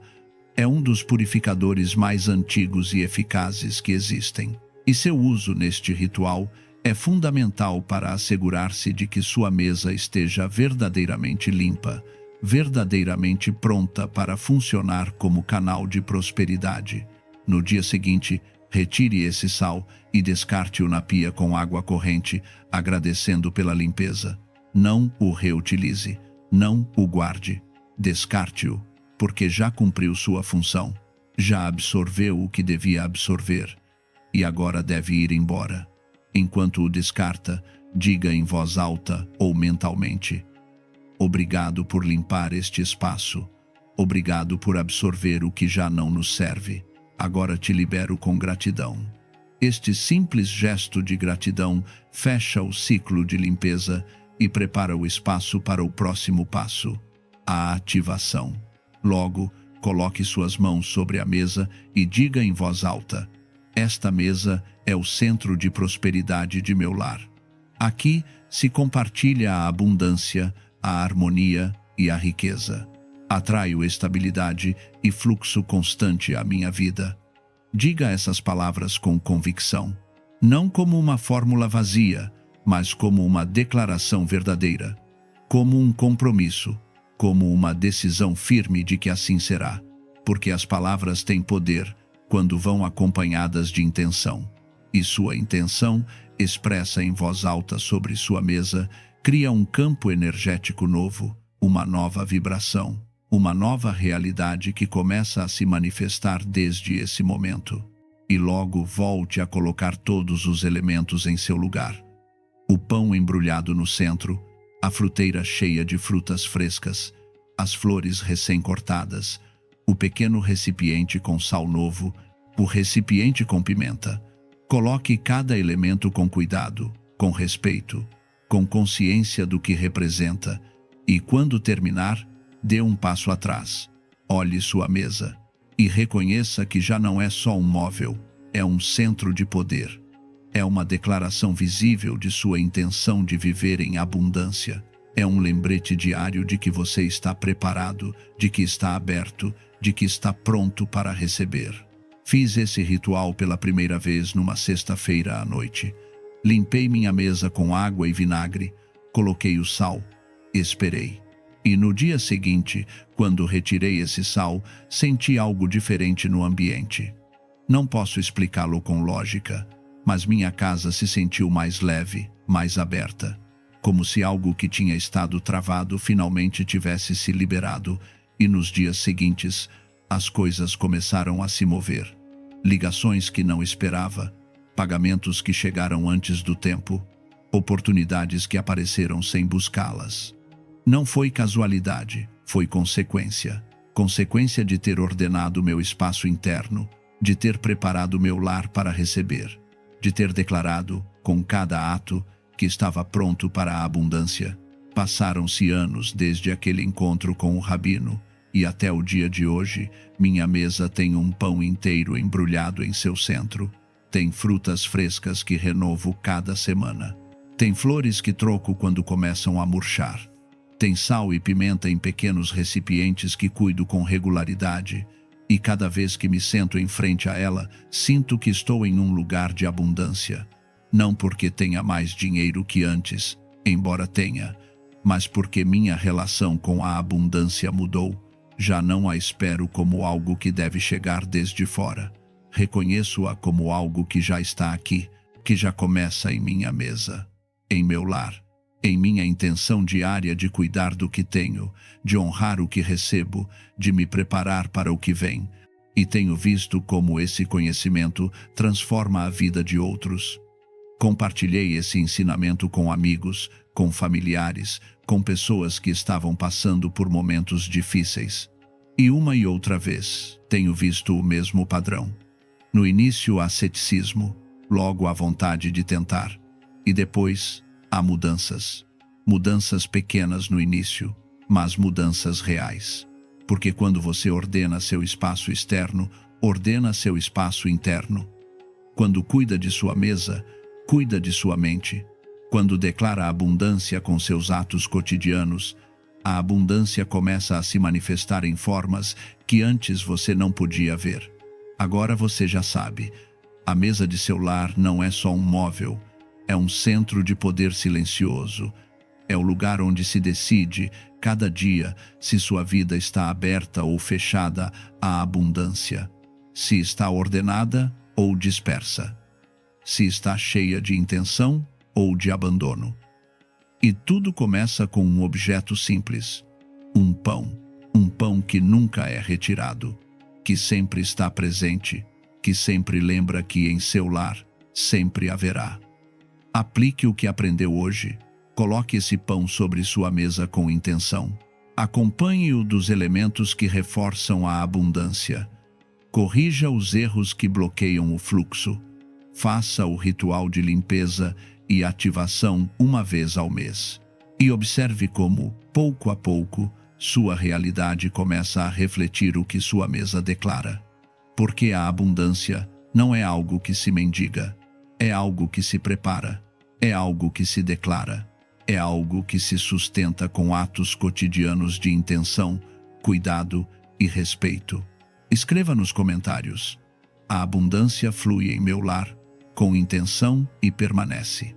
É um dos purificadores mais antigos e eficazes que existem. E seu uso neste ritual é fundamental para assegurar-se de que sua mesa esteja verdadeiramente limpa, verdadeiramente pronta para funcionar como canal de prosperidade. No dia seguinte, retire esse sal e descarte-o na pia com água corrente, agradecendo pela limpeza. Não o reutilize, não o guarde. Descarte-o, porque já cumpriu sua função, já absorveu o que devia absorver, e agora deve ir embora. Enquanto o descarta, diga em voz alta ou mentalmente: obrigado por limpar este espaço. Obrigado por absorver o que já não nos serve. Agora te libero com gratidão. Este simples gesto de gratidão fecha o ciclo de limpeza e prepara o espaço para o próximo passo, a ativação. Logo, coloque suas mãos sobre a mesa e diga em voz alta: esta mesa é o centro de prosperidade de meu lar. Aqui se compartilha a abundância, a harmonia e a riqueza. Atraio estabilidade e fluxo constante à minha vida. Diga essas palavras com convicção, não como uma fórmula vazia, mas como uma declaração verdadeira, como um compromisso, como uma decisão firme de que assim será, porque as palavras têm poder quando vão acompanhadas de intenção. E sua intenção, expressa em voz alta sobre sua mesa, cria um campo energético novo, uma nova vibração, uma nova realidade que começa a se manifestar desde esse momento. E logo volte a colocar todos os elementos em seu lugar. O pão embrulhado no centro, a fruteira cheia de frutas frescas, as flores recém-cortadas, o pequeno recipiente com sal novo, o recipiente com pimenta. Coloque cada elemento com cuidado, com respeito, com consciência do que representa, e quando terminar, dê um passo atrás. Olhe sua mesa e reconheça que já não é só um móvel, é um centro de poder. É uma declaração visível de sua intenção de viver em abundância. É um lembrete diário de que você está preparado, de que está aberto, de que está pronto para receber. Fiz esse ritual pela primeira vez numa sexta-feira à noite. Limpei minha mesa com água e vinagre, coloquei o sal, esperei. E no dia seguinte, quando retirei esse sal, senti algo diferente no ambiente. Não posso explicá-lo com lógica, mas minha casa se sentiu mais leve, mais aberta. como se algo que tinha estado travado finalmente tivesse se liberado, e nos dias seguintes, as coisas começaram a se mover. Ligações que não esperava, pagamentos que chegaram antes do tempo, oportunidades que apareceram sem buscá-las. Não foi casualidade, foi consequência. Consequência de ter ordenado meu espaço interno, de ter preparado meu lar para receber, de ter declarado, com cada ato, que estava pronto para a abundância. Passaram-se anos desde aquele encontro com o rabino, e até o dia de hoje, minha mesa tem um pão inteiro embrulhado em seu centro. Tem frutas frescas que renovo cada semana. Tem flores que troco quando começam a murchar. Tem sal e pimenta em pequenos recipientes que cuido com regularidade. E cada vez que me sento em frente a ela, sinto que estou em um lugar de abundância. Não porque tenha mais dinheiro que antes, embora tenha, mas porque minha relação com a abundância mudou. Já não a espero como algo que deve chegar desde fora. Reconheço-a como algo que já está aqui, que já começa em minha mesa, em meu lar, em minha intenção diária de cuidar do que tenho, de honrar o que recebo, de me preparar para o que vem. E tenho visto como esse conhecimento transforma a vida de outros. Compartilhei esse ensinamento com amigos, com familiares, com pessoas que estavam passando por momentos difíceis. E uma e outra vez, tenho visto o mesmo padrão. No início há ceticismo, logo há vontade de tentar. E depois há mudanças. Mudanças pequenas no início, mas mudanças reais. Porque quando você ordena seu espaço externo, ordena seu espaço interno. Quando cuida de sua mesa, cuida de sua mente. Quando declara abundância com seus atos cotidianos, a abundância começa a se manifestar em formas que antes você não podia ver. Agora você já sabe, a mesa de seu lar não é só um móvel, é um centro de poder silencioso. É o lugar onde se decide, cada dia, se sua vida está aberta ou fechada à abundância, se está ordenada ou dispersa, se está cheia de intenção ou de abandono. E tudo começa com um objeto simples, um pão que nunca é retirado, que sempre está presente, que sempre lembra que em seu lar sempre haverá. Aplique o que aprendeu hoje, coloque esse pão sobre sua mesa com intenção. Acompanhe-o dos elementos que reforçam a abundância. Corrija os erros que bloqueiam o fluxo. Faça o ritual de limpeza e ativação uma vez ao mês. E observe como, pouco a pouco, sua realidade começa a refletir o que sua mesa declara. Porque a abundância não é algo que se mendiga, é algo que se prepara, é algo que se declara, é algo que se sustenta com atos cotidianos de intenção, cuidado e respeito. Escreva nos comentários: a abundância flui em meu lar, com intenção e permanece.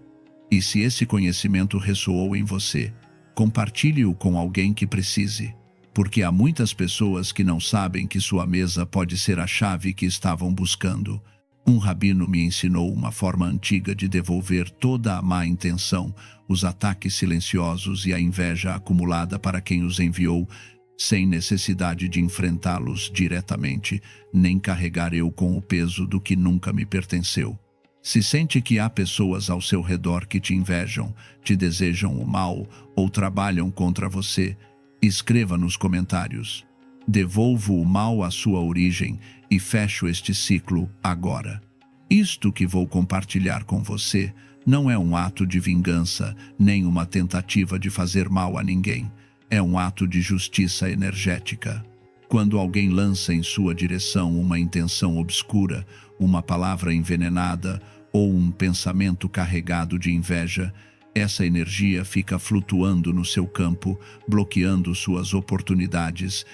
E se esse conhecimento ressoou em você, compartilhe-o com alguém que precise, porque há muitas pessoas que não sabem que sua mesa pode ser a chave que estavam buscando. Um rabino me ensinou uma forma antiga de devolver toda a má intenção, os ataques silenciosos e a inveja acumulada para quem os enviou, sem necessidade de enfrentá-los diretamente, nem carregar eu com o peso do que nunca me pertenceu. Se sente que há pessoas ao seu redor que te invejam, te desejam o mal ou trabalham contra você, escreva nos comentários: devolvo o mal à sua origem e fecho este ciclo agora. Isto que vou compartilhar com você não é um ato de vingança, nem uma tentativa de fazer mal a ninguém. É um ato de justiça energética. Quando alguém lança em sua direção uma intenção obscura, uma palavra envenenada ou um pensamento carregado de inveja, essa energia fica flutuando no seu campo, bloqueando suas oportunidades,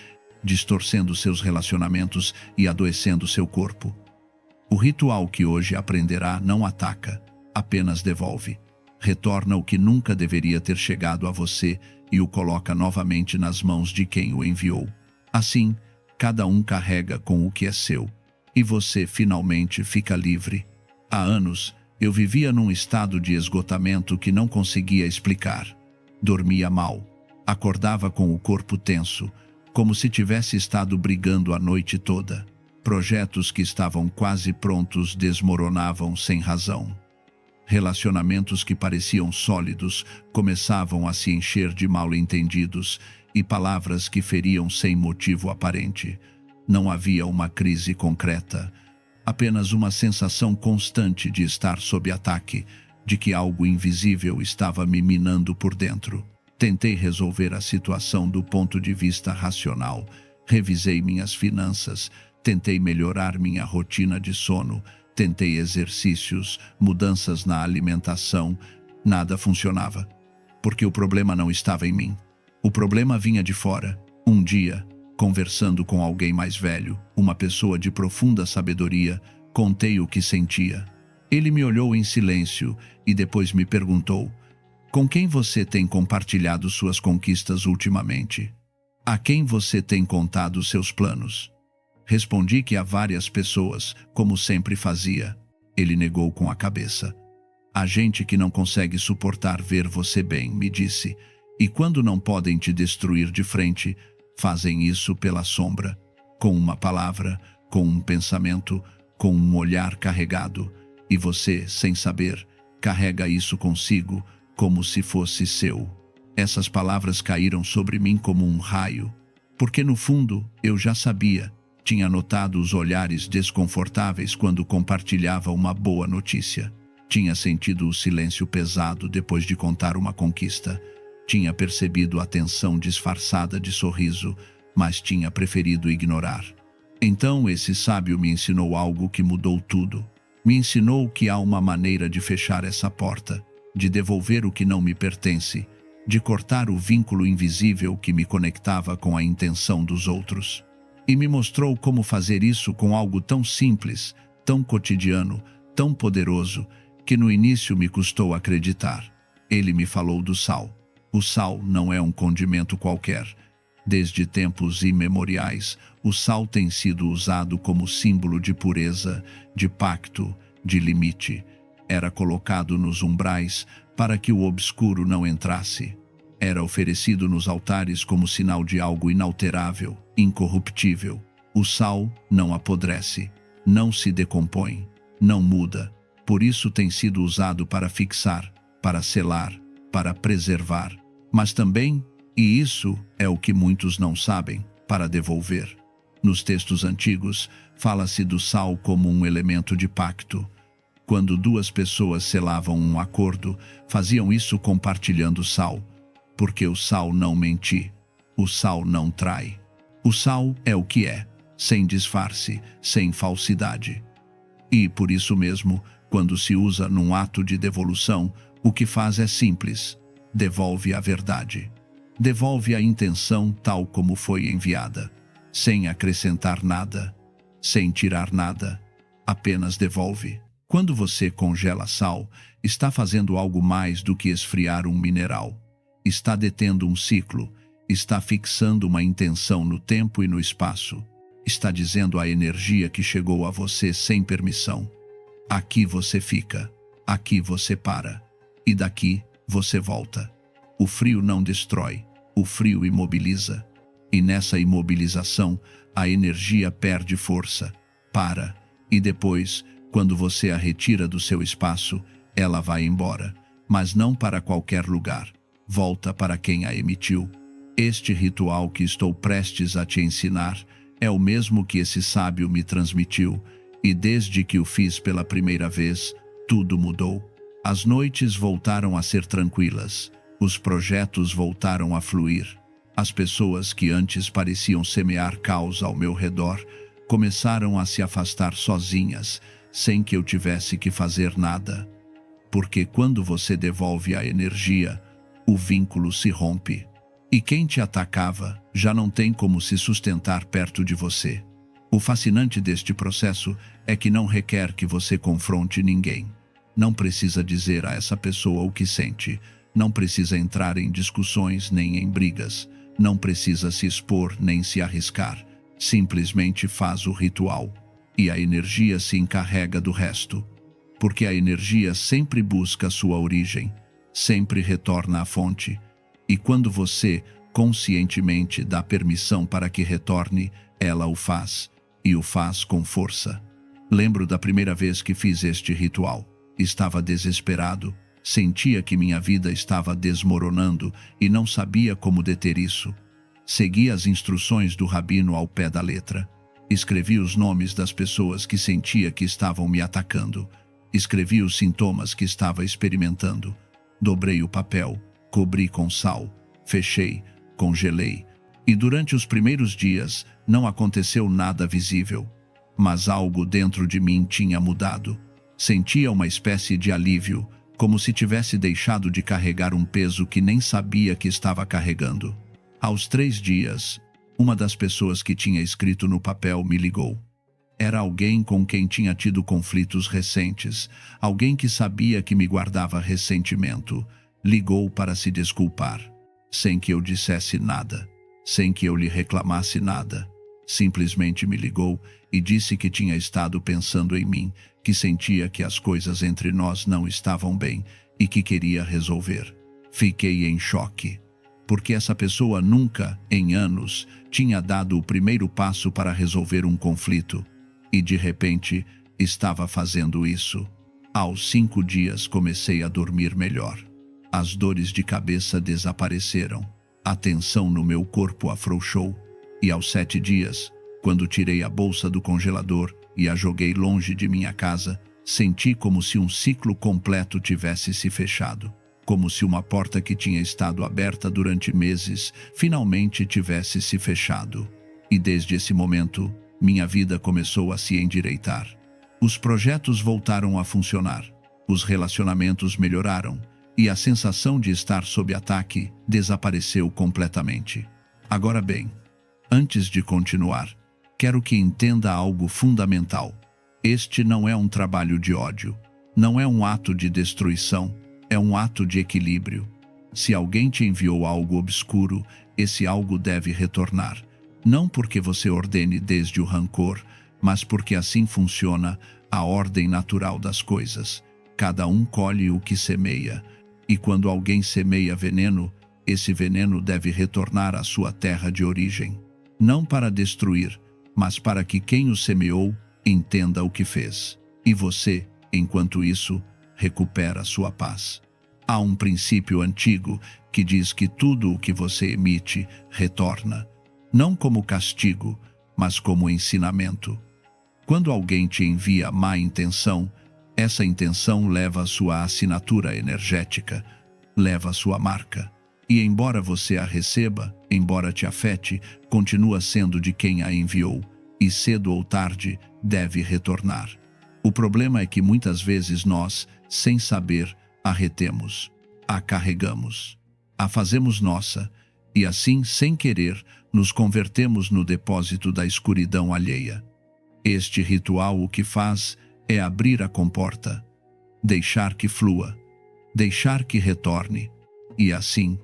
distorcendo seus relacionamentos e adoecendo seu corpo. O ritual que hoje aprenderá não ataca, apenas devolve. Retorna o que nunca deveria ter chegado a você e o coloca novamente nas mãos de quem o enviou. Assim, cada um carrega com o que é seu, e você finalmente fica livre. Há anos, Eu vivia num estado de esgotamento que não conseguia explicar. Dormia mal. Acordava com o corpo tenso, como se tivesse estado brigando a noite toda. Projetos que estavam quase prontos desmoronavam sem razão. Relacionamentos que pareciam sólidos começavam a se encher de mal-entendidos e palavras que feriam sem motivo aparente. Não havia uma crise concreta, apenas uma sensação constante de estar sob ataque, de que algo invisível estava me minando por dentro. Tentei resolver a situação do ponto de vista racional, revisei minhas finanças, tentei melhorar minha rotina de sono, tentei exercícios, mudanças na alimentação. Nada funcionava, porque o problema não estava em mim. O problema vinha de fora. Um dia, conversando com alguém mais velho, uma pessoa de profunda sabedoria, contei o que sentia. Ele me olhou em silêncio e depois me perguntou: com quem você tem compartilhado suas conquistas ultimamente? A quem você tem contado seus planos? Respondi que a várias pessoas, como sempre fazia. Ele negou com a cabeça. Há gente que não consegue suportar ver você bem, me disse, e quando não podem te destruir de frente, fazem isso pela sombra, com uma palavra, com um pensamento, com um olhar carregado, e você, sem saber, carrega isso consigo como se fosse seu. Essas palavras caíram sobre mim como um raio, porque no fundo eu já sabia. Tinha notado os olhares desconfortáveis quando compartilhava uma boa notícia. Tinha sentido o silêncio pesado depois de contar uma conquista. Tinha percebido a tensão disfarçada de sorriso, mas tinha preferido ignorar. Então esse sábio me ensinou algo que mudou tudo. Me ensinou que há uma maneira de fechar essa porta, de devolver o que não me pertence, de cortar o vínculo invisível que me conectava com a intenção dos outros. E me mostrou como fazer isso com algo tão simples, tão cotidiano, tão poderoso, que no início me custou acreditar. Ele me falou do sal. O sal não é um condimento qualquer. Desde tempos imemoriais, o sal tem sido usado como símbolo de pureza, de pacto, de limite. Era colocado nos umbrais para que o obscuro não entrasse. Era oferecido nos altares como sinal de algo inalterável, incorruptível. O sal não apodrece, não se decompõe, não muda. Por isso tem sido usado para fixar, para selar, para preservar. Mas também, e isso é o que muitos não sabem, para devolver. Nos textos antigos, fala-se do sal como um elemento de pacto. Quando duas pessoas selavam um acordo, faziam isso compartilhando sal. Porque o sal não mente, o sal não trai. O sal é o que é, sem disfarce, sem falsidade. E, por isso mesmo, quando se usa num ato de devolução, o que faz é simples: devolve a verdade. Devolve a intenção tal como foi enviada, sem acrescentar nada, sem tirar nada, apenas devolve. Quando você congela sal, está fazendo algo mais do que esfriar um mineral. Está detendo um ciclo, está fixando uma intenção no tempo e no espaço. Está dizendo à energia que chegou a você sem permissão: aqui você fica, aqui você para, e daqui você volta. O frio não destrói, o frio imobiliza. E nessa imobilização, a energia perde força, para, e depois, quando você a retira do seu espaço, ela vai embora, mas não para qualquer lugar. Volta para quem a emitiu. Este ritual que estou prestes a te ensinar é o mesmo que esse sábio me transmitiu, e desde que o fiz pela primeira vez, tudo mudou. As noites voltaram a ser tranquilas, os projetos voltaram a fluir. As pessoas que antes pareciam semear caos ao meu redor começaram a se afastar sozinhas, sem que eu tivesse que fazer nada. Porque quando você devolve a energia, o vínculo se rompe. E quem te atacava já não tem como se sustentar perto de você. O fascinante deste processo é que não requer que você confronte ninguém. Não precisa dizer a essa pessoa o que sente. Não precisa entrar em discussões nem em brigas. Não precisa se expor nem se arriscar. Simplesmente faz o ritual. E a energia se encarrega do resto. porque a energia sempre busca sua origem, sempre retorna à fonte, e quando você conscientemente dá permissão para que retorne, ela o faz, e o faz com força. Lembro da primeira vez que fiz este ritual. Estava desesperado, sentia que minha vida estava desmoronando e não sabia como deter isso. Segui as instruções do rabino ao pé da letra. Escrevi os nomes das pessoas que sentia que estavam me atacando. Escrevi os sintomas que estava experimentando. Dobrei o papel, cobri com sal, fechei, congelei. E durante os primeiros dias não aconteceu nada visível. Mas algo dentro de mim tinha mudado. Sentia uma espécie de alívio, como se tivesse deixado de carregar um peso que nem sabia que estava carregando. Aos 3 dias, uma das pessoas que tinha escrito no papel me ligou. Era alguém com quem tinha tido conflitos recentes, alguém que sabia que me guardava ressentimento. Ligou para se desculpar, sem que eu dissesse nada, sem que eu lhe reclamasse nada. Simplesmente me ligou e disse que tinha estado pensando em mim, que sentia que as coisas entre nós não estavam bem e que queria resolver. Fiquei em choque, porque essa pessoa nunca, em anos, tinha dado o primeiro passo para resolver um conflito, e de repente estava fazendo isso. Aos 5 dias comecei a dormir melhor. As dores de cabeça desapareceram, a tensão no meu corpo afrouxou, e aos 7 dias, quando tirei a bolsa do congelador e a joguei longe de minha casa, senti como se um ciclo completo tivesse se fechado. Como se uma porta que tinha estado aberta durante meses, finalmente tivesse se fechado. E desde esse momento, minha vida começou a se endireitar. Os projetos voltaram a funcionar, os relacionamentos melhoraram, e a sensação de estar sob ataque desapareceu completamente. Agora bem, antes de continuar, quero que entenda algo fundamental. Este não é um trabalho de ódio, não é um ato de destruição, é um ato de equilíbrio. Se alguém te enviou algo obscuro, esse algo deve retornar. Não porque você ordene desde o rancor, mas porque assim funciona a ordem natural das coisas. Cada um colhe o que semeia. E quando alguém semeia veneno, esse veneno deve retornar à sua terra de origem. Não para destruir, mas para que quem o semeou entenda o que fez. E você, enquanto isso, recupera sua paz. Há um princípio antigo que diz que tudo o que você emite retorna, não como castigo, mas como ensinamento. Quando alguém te envia má intenção, essa intenção leva a sua assinatura energética, leva a sua marca. E embora você a receba, embora te afete, continua sendo de quem a enviou, e cedo ou tarde deve retornar. O problema é que muitas vezes nós, sem saber, a retemos, a carregamos, a fazemos nossa, e assim, sem querer, nos convertemos no depósito da escuridão alheia. Este ritual o que faz é abrir a comporta, deixar que flua, deixar que retorne, e assim,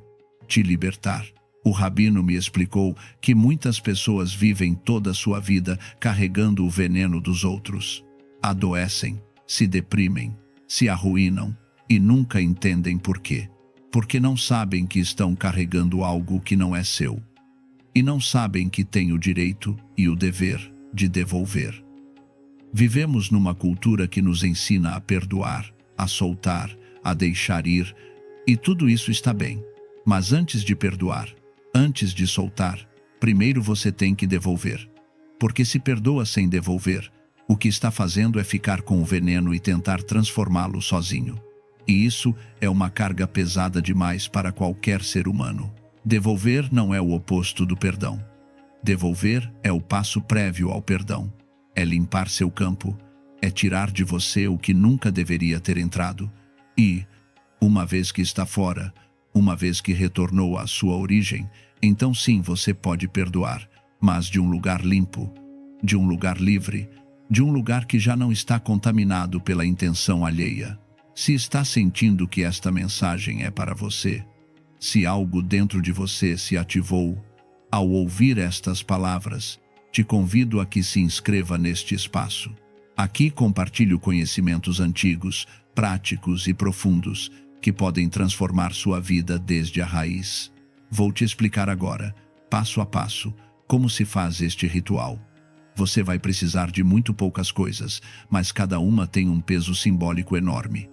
te libertar. O rabino me explicou que muitas pessoas vivem toda a sua vida carregando o veneno dos outros. Adoecem, se deprimem, se arruinam e nunca entendem por quê. Porque não sabem que estão carregando algo que não é seu. E não sabem que têm o direito e o dever de devolver. Vivemos numa cultura que nos ensina a perdoar, a soltar, a deixar ir, e tudo isso está bem. Mas antes de perdoar, antes de soltar, primeiro você tem que devolver. Porque se perdoa sem devolver, o que está fazendo é ficar com o veneno e tentar transformá-lo sozinho. E isso é uma carga pesada demais para qualquer ser humano. Devolver não é o oposto do perdão. Devolver é o passo prévio ao perdão. É limpar seu campo, é tirar de você o que nunca deveria ter entrado. E, uma vez que está fora, uma vez que retornou à sua origem, então sim você pode perdoar, mas de um lugar limpo, de um lugar livre, de um lugar que já não está contaminado pela intenção alheia. Se está sentindo que esta mensagem é para você, se algo dentro de você se ativou, ao ouvir estas palavras, te convido a que se inscreva neste espaço. Aqui compartilho conhecimentos antigos, práticos e profundos que podem transformar sua vida desde a raiz. Vou te explicar agora, passo a passo, como se faz este ritual. Você vai precisar de muito poucas coisas, mas cada uma tem um peso simbólico enorme.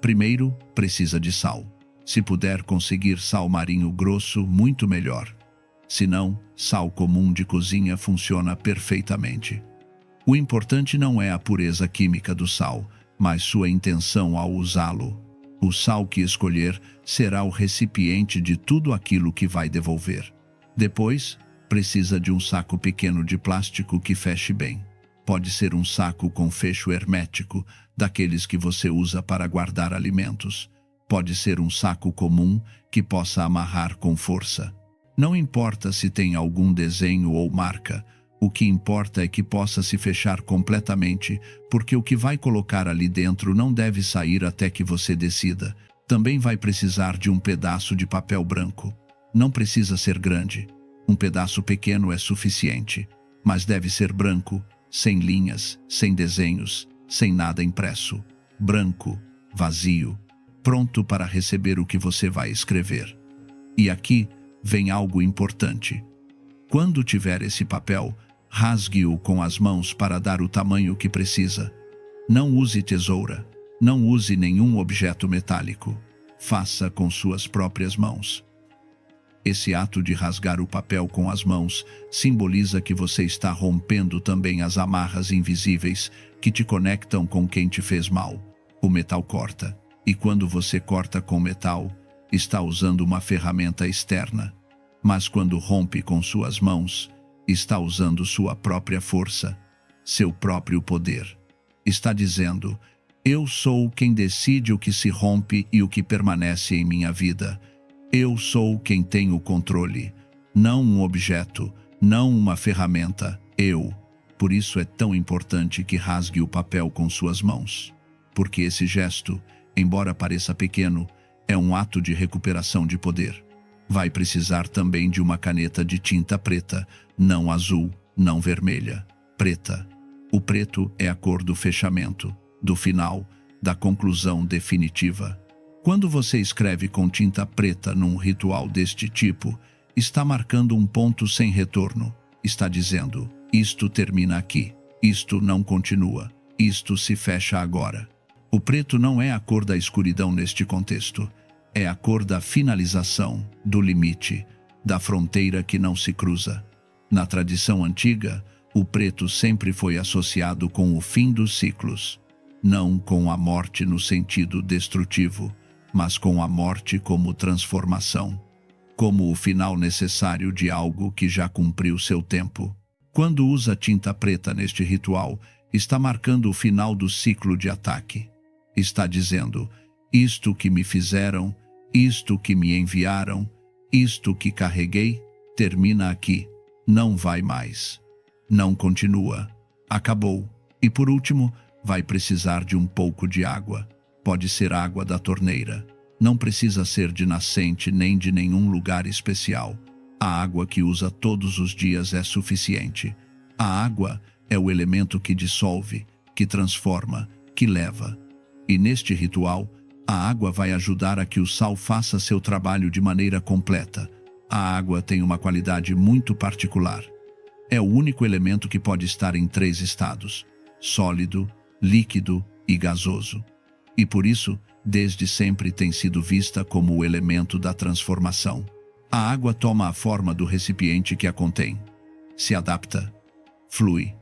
Primeiro, precisa de sal. Se puder conseguir sal marinho grosso, muito melhor. Se não, sal comum de cozinha funciona perfeitamente. O importante não é a pureza química do sal, mas sua intenção ao usá-lo. O sal que escolher será o recipiente de tudo aquilo que vai devolver. Depois, precisa de um saco pequeno de plástico que feche bem. Pode ser um saco com fecho hermético, daqueles que você usa para guardar alimentos. Pode ser um saco comum que possa amarrar com força. Não importa se tem algum desenho ou marca, o que importa é que possa se fechar completamente, porque o que vai colocar ali dentro não deve sair até que você decida. Também vai precisar de um pedaço de papel branco. Não precisa ser grande. Um pedaço pequeno é suficiente, mas deve ser branco, sem linhas, sem desenhos, sem nada impresso. Branco, vazio, pronto para receber o que você vai escrever. E aqui vem algo importante. Quando tiver esse papel, rasgue-o com as mãos para dar o tamanho que precisa. Não use tesoura, não use nenhum objeto metálico. Faça com suas próprias mãos. Esse ato de rasgar o papel com as mãos simboliza que você está rompendo também as amarras invisíveis que te conectam com quem te fez mal. O metal corta, e quando você corta com metal, está usando uma ferramenta externa. Mas quando rompe com suas mãos, está usando sua própria força, seu próprio poder. Está dizendo: eu sou quem decide o que se rompe e o que permanece em minha vida. Eu sou quem tem o controle, não um objeto, não uma ferramenta, eu. Por isso é tão importante que rasgue o papel com suas mãos. Porque esse gesto, embora pareça pequeno, é um ato de recuperação de poder. Vai precisar também de uma caneta de tinta preta, não azul, não vermelha, preta. O preto é a cor do fechamento, do final, da conclusão definitiva. Quando você escreve com tinta preta num ritual deste tipo, está marcando um ponto sem retorno. Está dizendo: isto termina aqui, isto não continua, isto se fecha agora. O preto não é a cor da escuridão neste contexto. É a cor da finalização, do limite, da fronteira que não se cruza. Na tradição antiga, o preto sempre foi associado com o fim dos ciclos, não com a morte no sentido destrutivo, mas com a morte como transformação, como o final necessário de algo que já cumpriu seu tempo. Quando usa tinta preta neste ritual, está marcando o final do ciclo de ataque. Está dizendo: isto que me fizeram, isto que me enviaram, isto que carreguei, termina aqui, não vai mais. Não continua. Acabou. E por último, vai precisar de um pouco de água. Pode ser água da torneira. Não precisa ser de nascente nem de nenhum lugar especial. A água que usa todos os dias é suficiente. A água é o elemento que dissolve, que transforma, que leva. E neste ritual, a água vai ajudar a que o sal faça seu trabalho de maneira completa. A água tem uma qualidade muito particular. É o único elemento que pode estar em 3 estados: sólido, líquido e gasoso. E por isso, desde sempre tem sido vista como o elemento da transformação. A água toma a forma do recipiente que a contém. Se adapta, flui,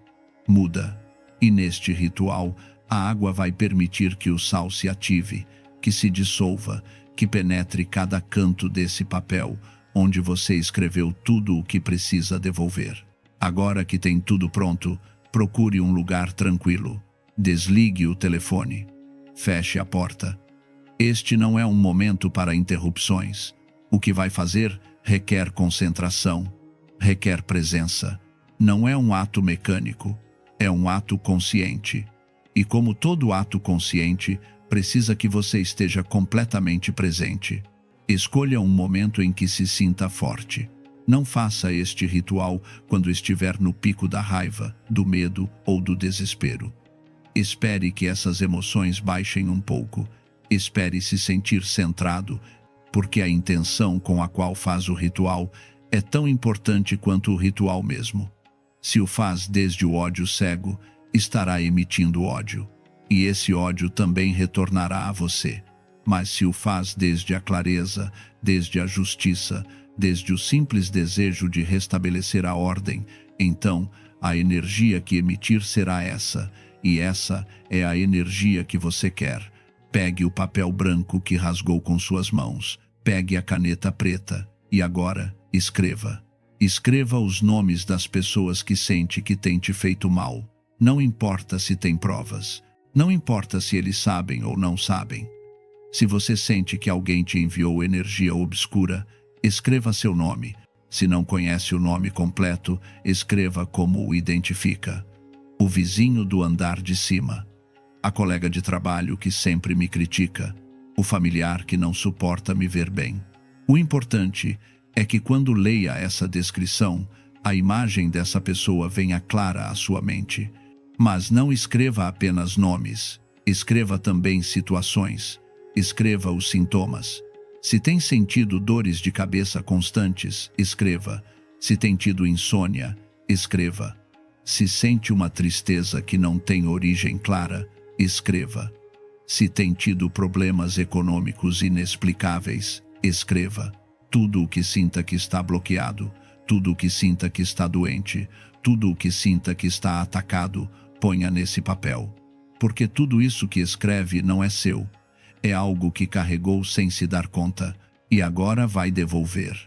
muda. E neste ritual, a água vai permitir que o sal se ative, que se dissolva, que penetre cada canto desse papel, onde você escreveu tudo o que precisa devolver. Agora que tem tudo pronto, procure um lugar tranquilo. Desligue o telefone. Feche a porta. Este não é um momento para interrupções. O que vai fazer requer concentração, requer presença. Não é um ato mecânico, é um ato consciente. E como todo ato consciente, precisa que você esteja completamente presente. Escolha um momento em que se sinta forte. Não faça este ritual quando estiver no pico da raiva, do medo ou do desespero. Espere que essas emoções baixem um pouco. Espere se sentir centrado, porque a intenção com a qual faz o ritual é tão importante quanto o ritual mesmo. Se o faz desde o ódio cego, estará emitindo ódio, e esse ódio também retornará a você. Mas se o faz desde a clareza, desde a justiça, desde o simples desejo de restabelecer a ordem, então a energia que emitir será essa, e essa é a energia que você quer. Pegue o papel branco que rasgou com suas mãos, pegue a caneta preta, e agora escreva. Escreva os nomes das pessoas que sente que têm te feito mal. Não importa se tem provas. Não importa se eles sabem ou não sabem. Se você sente que alguém te enviou energia obscura, escreva seu nome. Se não conhece o nome completo, escreva como o identifica. O vizinho do andar de cima. A colega de trabalho que sempre me critica. O familiar que não suporta me ver bem. O importante é que quando leia essa descrição, a imagem dessa pessoa venha clara à sua mente. Mas não escreva apenas nomes, escreva também situações, escreva os sintomas. Se tem sentido dores de cabeça constantes, escreva. Se tem tido insônia, escreva. Se sente uma tristeza que não tem origem clara, escreva. Se tem tido problemas econômicos inexplicáveis, escreva. Tudo o que sinta que está bloqueado, tudo o que sinta que está doente, tudo o que sinta que está atacado, ponha nesse papel. Porque tudo isso que escreve não é seu. É algo que carregou sem se dar conta e agora vai devolver.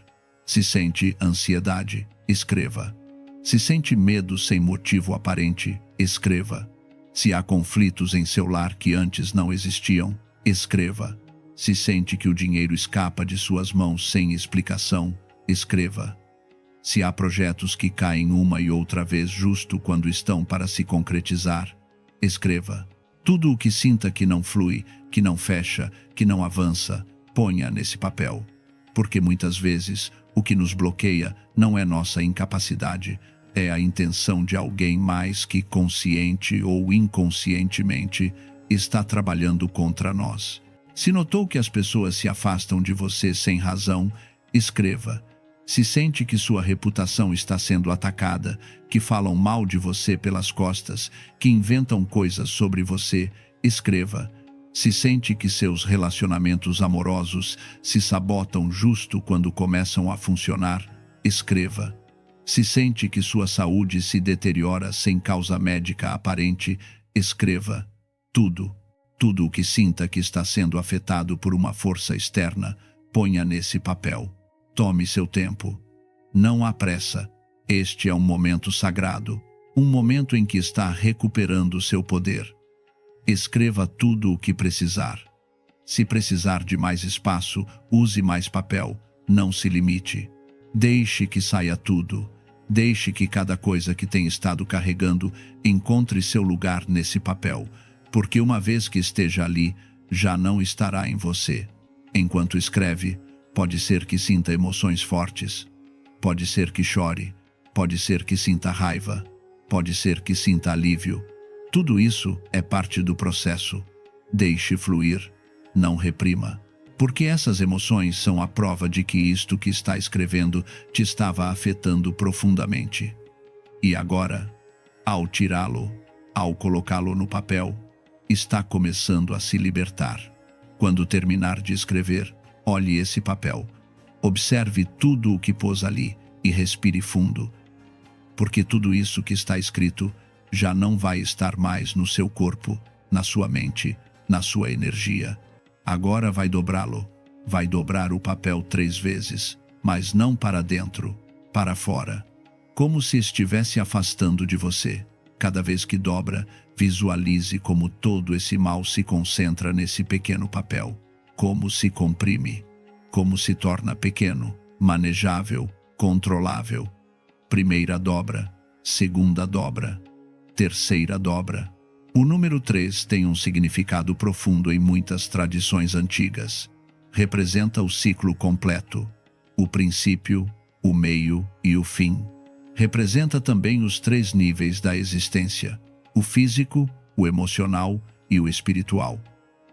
Se sente ansiedade, escreva. Se sente medo sem motivo aparente, escreva. Se há conflitos em seu lar que antes não existiam, escreva. Se sente que o dinheiro escapa de suas mãos sem explicação, escreva. Se há projetos que caem uma e outra vez justo quando estão para se concretizar, escreva. Tudo o que sinta que não flui, que não fecha, que não avança, ponha nesse papel. Porque muitas vezes o que nos bloqueia não é nossa incapacidade, é a intenção de alguém mais que consciente ou inconscientemente está trabalhando contra nós. Se notou que as pessoas se afastam de você sem razão, escreva. Se sente que sua reputação está sendo atacada, que falam mal de você pelas costas, que inventam coisas sobre você, escreva. Se sente que seus relacionamentos amorosos se sabotam justo quando começam a funcionar, escreva. Se sente que sua saúde se deteriora sem causa médica aparente, escreva. Tudo o que sinta que está sendo afetado por uma força externa, ponha nesse papel. Tome seu tempo. Não há pressa. Este é um momento sagrado, um momento em que está recuperando seu poder. Escreva tudo o que precisar. Se precisar de mais espaço, use mais papel. Não se limite. Deixe que saia tudo. Deixe que cada coisa que tem estado carregando encontre seu lugar nesse papel. Porque uma vez que esteja ali, já não estará em você. Enquanto escreve, pode ser que sinta emoções fortes, pode ser que chore, pode ser que sinta raiva, pode ser que sinta alívio. Tudo isso é parte do processo. Deixe fluir, não reprima. Porque essas emoções são a prova de que isto que está escrevendo te estava afetando profundamente. E agora, ao tirá-lo, ao colocá-lo no papel, está começando a se libertar. Quando terminar de escrever, olhe esse papel. Observe tudo o que pôs ali e respire fundo. Porque tudo isso que está escrito já não vai estar mais no seu corpo, na sua mente, na sua energia. Agora vai dobrá-lo. Vai dobrar o papel 3 vezes, mas não para dentro, para fora. Como se estivesse afastando de você. Cada vez que dobra, visualize como todo esse mal se concentra nesse pequeno papel. Como se comprime. Como se torna pequeno, manejável, controlável. Primeira dobra, segunda dobra, terceira dobra. O número 3 tem um significado profundo em muitas tradições antigas. Representa o ciclo completo, o princípio, o meio e o fim. Representa também os 3 níveis da existência: o físico, o emocional e o espiritual.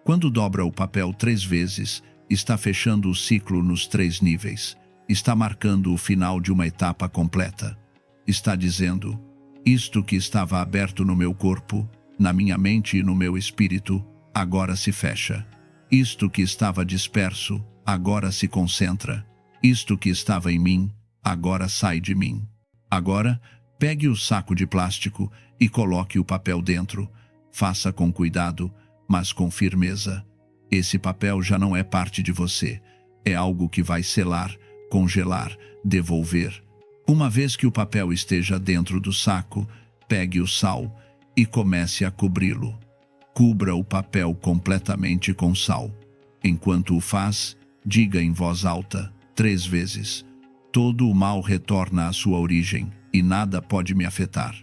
Quando dobra o papel 3 vezes, está fechando o ciclo nos 3 níveis. Está marcando o final de uma etapa completa. Está dizendo: isto que estava aberto no meu corpo, na minha mente e no meu espírito, agora se fecha. Isto que estava disperso, agora se concentra. Isto que estava em mim, agora sai de mim. Agora, pegue o saco de plástico e coloque o papel dentro. Faça com cuidado, mas com firmeza. Esse papel já não é parte de você. É algo que vai selar, congelar, devolver. Uma vez que o papel esteja dentro do saco, pegue o sal e comece a cobri-lo. Cubra o papel completamente com sal. Enquanto o faz, diga em voz alta, 3 vezes: todo o mal retorna à sua origem e nada pode me afetar.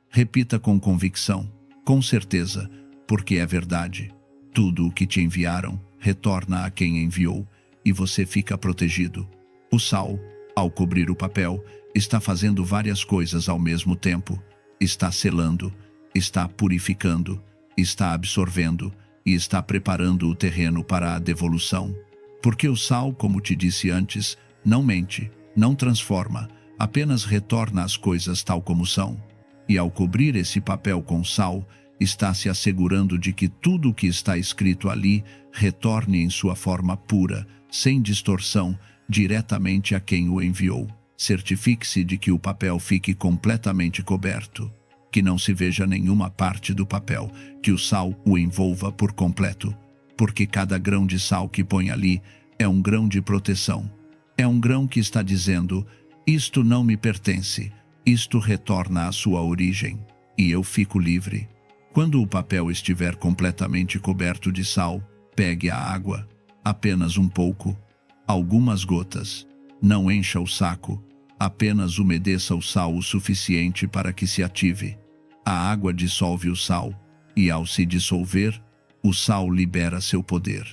Repita com convicção, com certeza, porque é verdade. Tudo o que te enviaram retorna a quem enviou e você fica protegido. O sal, ao cobrir o papel, está fazendo várias coisas ao mesmo tempo. Está selando, está purificando, está absorvendo e está preparando o terreno para a devolução. Porque o sal, como te disse antes, não mente, não transforma, apenas retorna as coisas tal como são. E ao cobrir esse papel com sal, está se assegurando de que tudo o que está escrito ali retorne em sua forma pura, sem distorção, diretamente a quem o enviou. Certifique-se de que o papel fique completamente coberto, que não se veja nenhuma parte do papel, que o sal o envolva por completo, porque cada grão de sal que põe ali é um grão de proteção. É um grão que está dizendo: isto não me pertence, isto retorna à sua origem, e eu fico livre. Quando o papel estiver completamente coberto de sal, pegue a água, apenas um pouco, algumas gotas. Não encha o saco, apenas umedeça o sal o suficiente para que se ative. A água dissolve o sal, e ao se dissolver, o sal libera seu poder.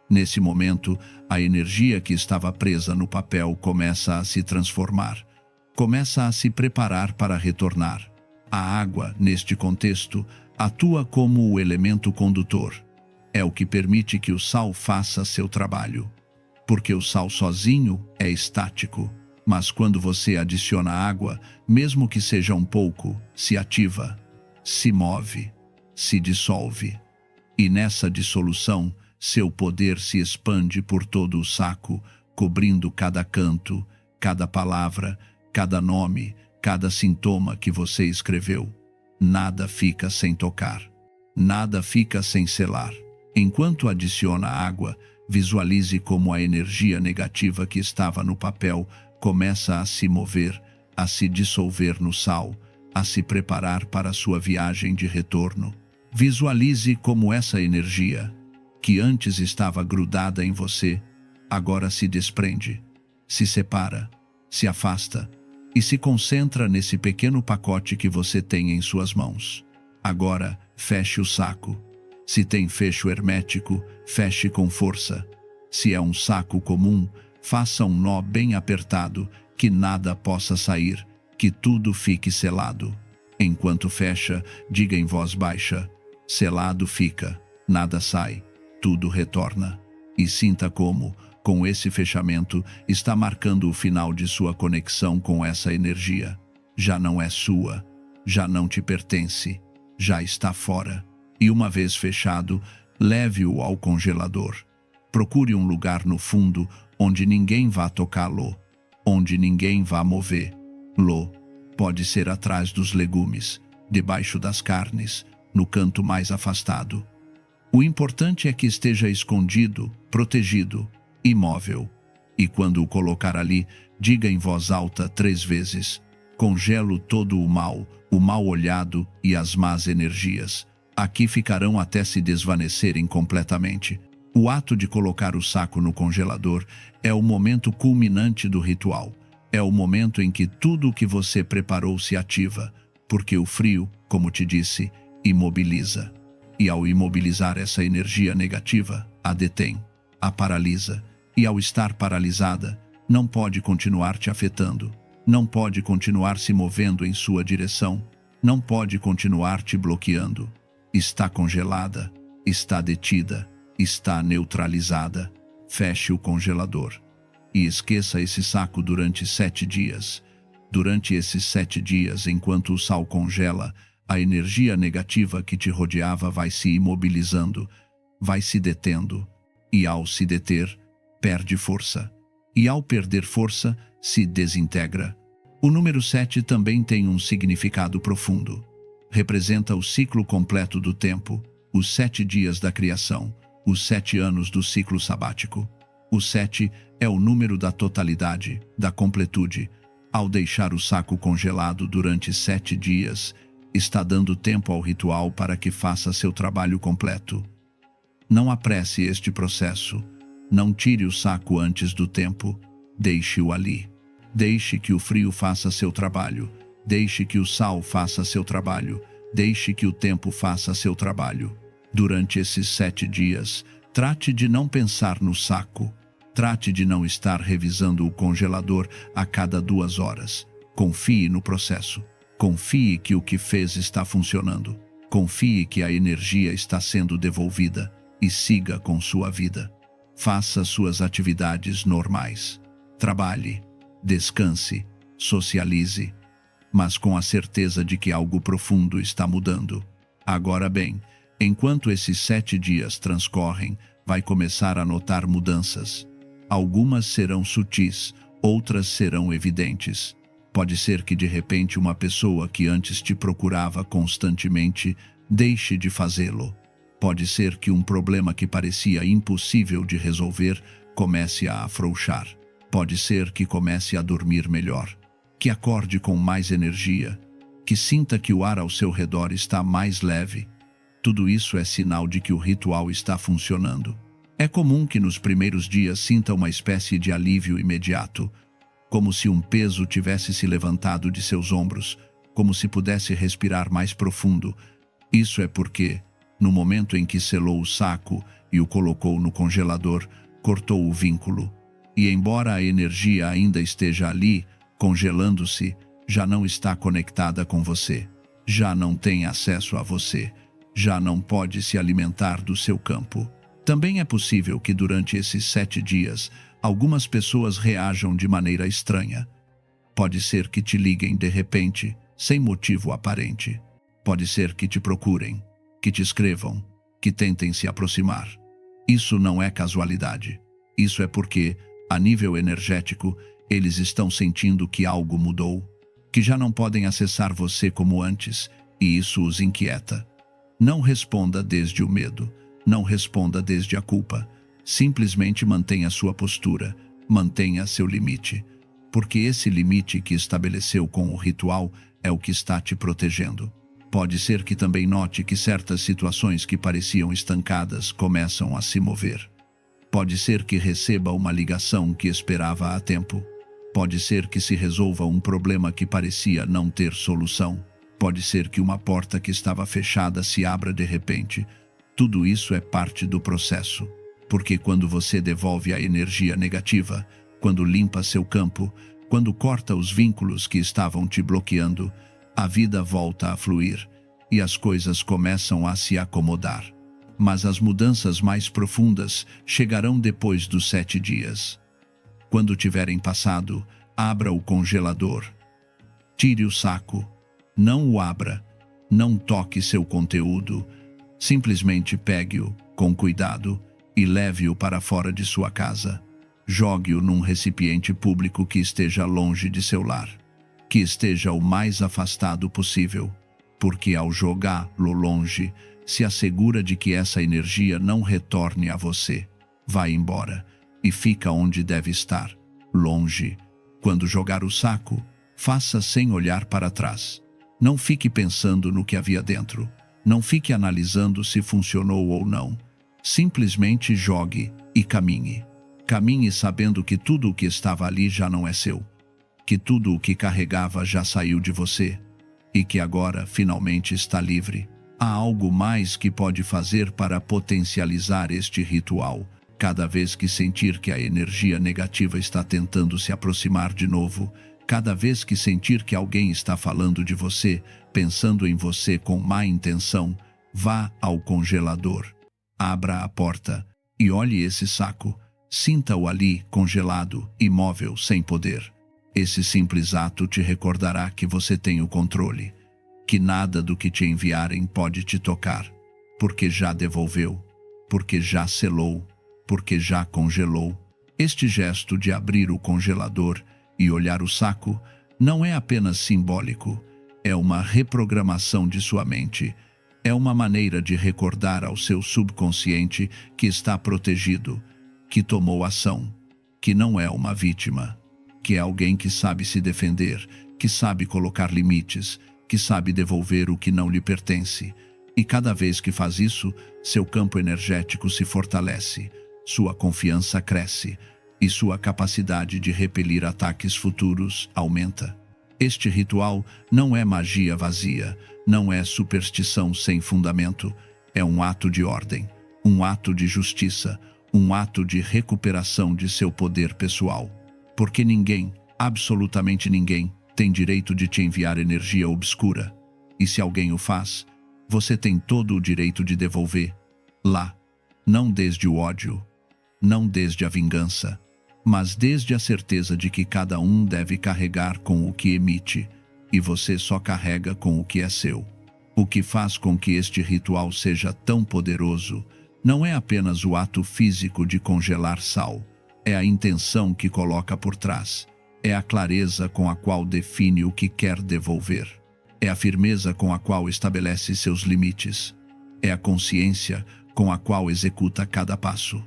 Nesse momento, a energia que estava presa no papel começa a se transformar, começa a se preparar para retornar. A água, neste contexto, atua como o elemento condutor. É o que permite que o sal faça seu trabalho. Porque o sal sozinho é estático, mas quando você adiciona água, mesmo que seja um pouco, se ativa, se move, se dissolve. E nessa dissolução, seu poder se expande por todo o saco, cobrindo cada canto, cada palavra, cada nome, cada sintoma que você escreveu. Nada fica sem tocar, nada fica sem selar. Enquanto adiciona água, visualize como a energia negativa que estava no papel começa a se mover, a se dissolver no sal, a se preparar para sua viagem de retorno. Visualize como essa energia, que antes estava grudada em você, agora se desprende, se separa, se afasta e se concentra nesse pequeno pacote que você tem em suas mãos. Agora, feche o saco. Se tem fecho hermético, feche com força. Se é um saco comum, faça um nó bem apertado, que nada possa sair, que tudo fique selado. Enquanto fecha, diga em voz baixa: selado fica, nada sai, tudo retorna. E sinta como, com esse fechamento, está marcando o final de sua conexão com essa energia. Já não é sua, já não te pertence, já está fora. E uma vez fechado, leve-o ao congelador. Procure um lugar no fundo onde ninguém vá tocá-lo, onde ninguém vá mover-lo. Pode ser atrás dos legumes, debaixo das carnes, no canto mais afastado. O importante é que esteja escondido, protegido, imóvel. E quando o colocar ali, diga em voz alta 3 vezes: congelo todo o mal olhado e as más energias. Aqui ficarão até se desvanecerem completamente. O ato de colocar o saco no congelador é o momento culminante do ritual. É o momento em que tudo o que você preparou se ativa, porque o frio, como te disse, imobiliza. E ao imobilizar essa energia negativa, a detém, a paralisa. E ao estar paralisada, não pode continuar te afetando, não pode continuar se movendo em sua direção, não pode continuar te bloqueando. está congelada, está detida, está neutralizada. Feche o congelador. E esqueça esse saco durante 7 dias. Durante esses 7 dias, enquanto o sal congela, a energia negativa que te rodeava vai se imobilizando, vai se detendo. E ao se deter, perde força. E ao perder força, se desintegra. O número 7 também tem um significado profundo. Representa o ciclo completo do tempo, os 7 dias da criação, os 7 anos do ciclo sabático. O 7 é o número da totalidade, da completude. Ao deixar o saco congelado durante 7 dias, está dando tempo ao ritual para que faça seu trabalho completo. Não apresse este processo. Não tire o saco antes do tempo. Deixe-o ali. Deixe que o frio faça seu trabalho. Deixe que o sal faça seu trabalho. Deixe que o tempo faça seu trabalho. Durante esses 7 dias, trate de não pensar no saco. Trate de não estar revisando o congelador a cada 2 horas. Confie no processo. Confie que o que fez está funcionando. Confie que a energia está sendo devolvida e siga com sua vida. Faça suas atividades normais. Trabalhe, descanse, socialize, mas com a certeza de que algo profundo está mudando. Agora bem, enquanto esses 7 dias transcorrem, vai começar a notar mudanças. Algumas serão sutis, outras serão evidentes. Pode ser que de repente uma pessoa que antes te procurava constantemente deixe de fazê-lo. Pode ser que um problema que parecia impossível de resolver comece a afrouxar. Pode ser que comece a dormir melhor, que acorde com mais energia, que sinta que o ar ao seu redor está mais leve. Tudo isso é sinal de que o ritual está funcionando. É comum que nos primeiros dias sinta uma espécie de alívio imediato, como se um peso tivesse se levantado de seus ombros, como se pudesse respirar mais profundo. Isso é porque, no momento em que selou o saco e o colocou no congelador, cortou o vínculo. E embora a energia ainda esteja ali, congelando-se, já não está conectada com você, já não tem acesso a você, já não pode se alimentar do seu campo. Também é possível que durante esses 7 dias, algumas pessoas reajam de maneira estranha. Pode ser que te liguem de repente, sem motivo aparente. Pode ser que te procurem, que te escrevam, que tentem se aproximar. Isso não é casualidade. Isso é porque, a nível energético, eles estão sentindo que algo mudou, que já não podem acessar você como antes, e isso os inquieta. Não responda desde o medo. Não responda desde a culpa. Simplesmente mantenha sua postura, mantenha seu limite. Porque esse limite que estabeleceu com o ritual é o que está te protegendo. Pode ser que também note que certas situações que pareciam estancadas começam a se mover. Pode ser que receba uma ligação que esperava há tempo. Pode ser que se resolva um problema que parecia não ter solução. Pode ser que uma porta que estava fechada se abra de repente. Tudo isso é parte do processo, porque quando você devolve a energia negativa, quando limpa seu campo, quando corta os vínculos que estavam te bloqueando, a vida volta a fluir e as coisas começam a se acomodar. Mas as mudanças mais profundas chegarão depois dos 7 dias. Quando tiverem passado, abra o congelador. Tire o saco. Não o abra. Não toque seu conteúdo. Simplesmente pegue-o, com cuidado, e leve-o para fora de sua casa. Jogue-o num recipiente público que esteja longe de seu lar. Que esteja o mais afastado possível, porque ao jogá-lo longe, se assegura de que essa energia não retorne a você. Vai embora e fica onde deve estar, longe. Quando jogar o saco, faça sem olhar para trás. Não fique pensando no que havia dentro. Não fique analisando se funcionou ou não. Simplesmente jogue e caminhe. Caminhe sabendo que tudo o que estava ali já não é seu. Que tudo o que carregava já saiu de você. E que agora, finalmente, está livre. Há algo mais que pode fazer para potencializar este ritual. Cada vez que sentir que a energia negativa está tentando se aproximar de novo, cada vez que sentir que alguém está falando de você, pensando em você com má intenção, Vá ao congelador, abra a porta e olhe esse saco. Sinta-o ali, congelado, imóvel, sem poder. Esse simples ato te recordará que você tem o controle, que nada do que te enviarem pode te tocar, porque já devolveu, porque já selou, porque já congelou. Este gesto de abrir o congelador e olhar o saco não é apenas simbólico, é uma reprogramação de sua mente. É uma maneira de recordar ao seu subconsciente que está protegido, que tomou ação, que não é uma vítima, que é alguém que sabe se defender, que sabe colocar limites, que sabe devolver o que não lhe pertence. E cada vez que faz isso, seu campo energético se fortalece, sua confiança cresce e sua capacidade de repelir ataques futuros aumenta. Este ritual não é magia vazia, não é superstição sem fundamento, é um ato de ordem, um ato de justiça, um ato de recuperação de seu poder pessoal. Porque ninguém, absolutamente ninguém, tem direito de te enviar energia obscura. E se alguém o faz, você tem todo o direito de devolver. Lá, não desde o ódio, não desde a vingança, mas desde a certeza de que cada um deve carregar com o que emite, e você só carrega com o que é seu. O que faz com que este ritual seja tão poderoso não é apenas o ato físico de congelar sal, é a intenção que coloca por trás, é a clareza com a qual define o que quer devolver, é a firmeza com a qual estabelece seus limites, é a consciência com a qual executa cada passo.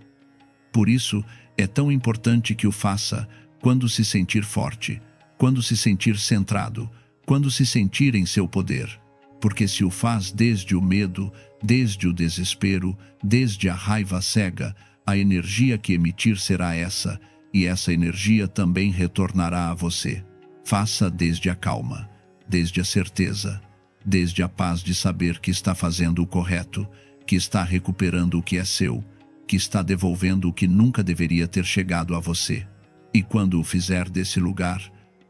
Por isso, é tão importante que o faça quando se sentir forte, quando se sentir centrado, quando se sentir em seu poder. Porque se o faz desde o medo, desde o desespero, desde a raiva cega, a energia que emitir será essa, e essa energia também retornará a você. Faça desde a calma, desde a certeza, desde a paz de saber que está fazendo o correto, que está recuperando o que é seu, que está devolvendo o que nunca deveria ter chegado a você. E quando o fizer desse lugar,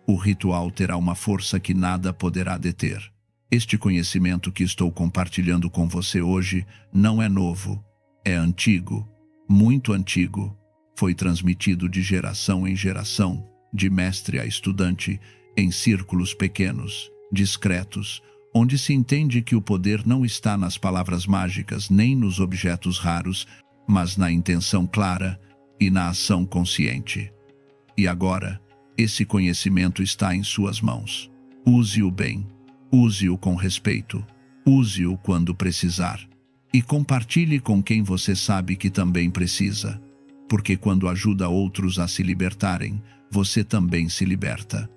o ritual terá uma força que nada poderá deter. Este conhecimento que estou compartilhando com você hoje não é novo, é antigo, muito antigo. Foi transmitido de geração em geração, de mestre a estudante, em círculos pequenos, discretos, onde se entende que o poder não está nas palavras mágicas nem nos objetos raros, mas na intenção clara e na ação consciente. E agora, esse conhecimento está em suas mãos. Use-o bem, use-o com respeito, use-o quando precisar. E compartilhe com quem você sabe que também precisa. Porque quando ajuda outros a se libertarem, você também se liberta.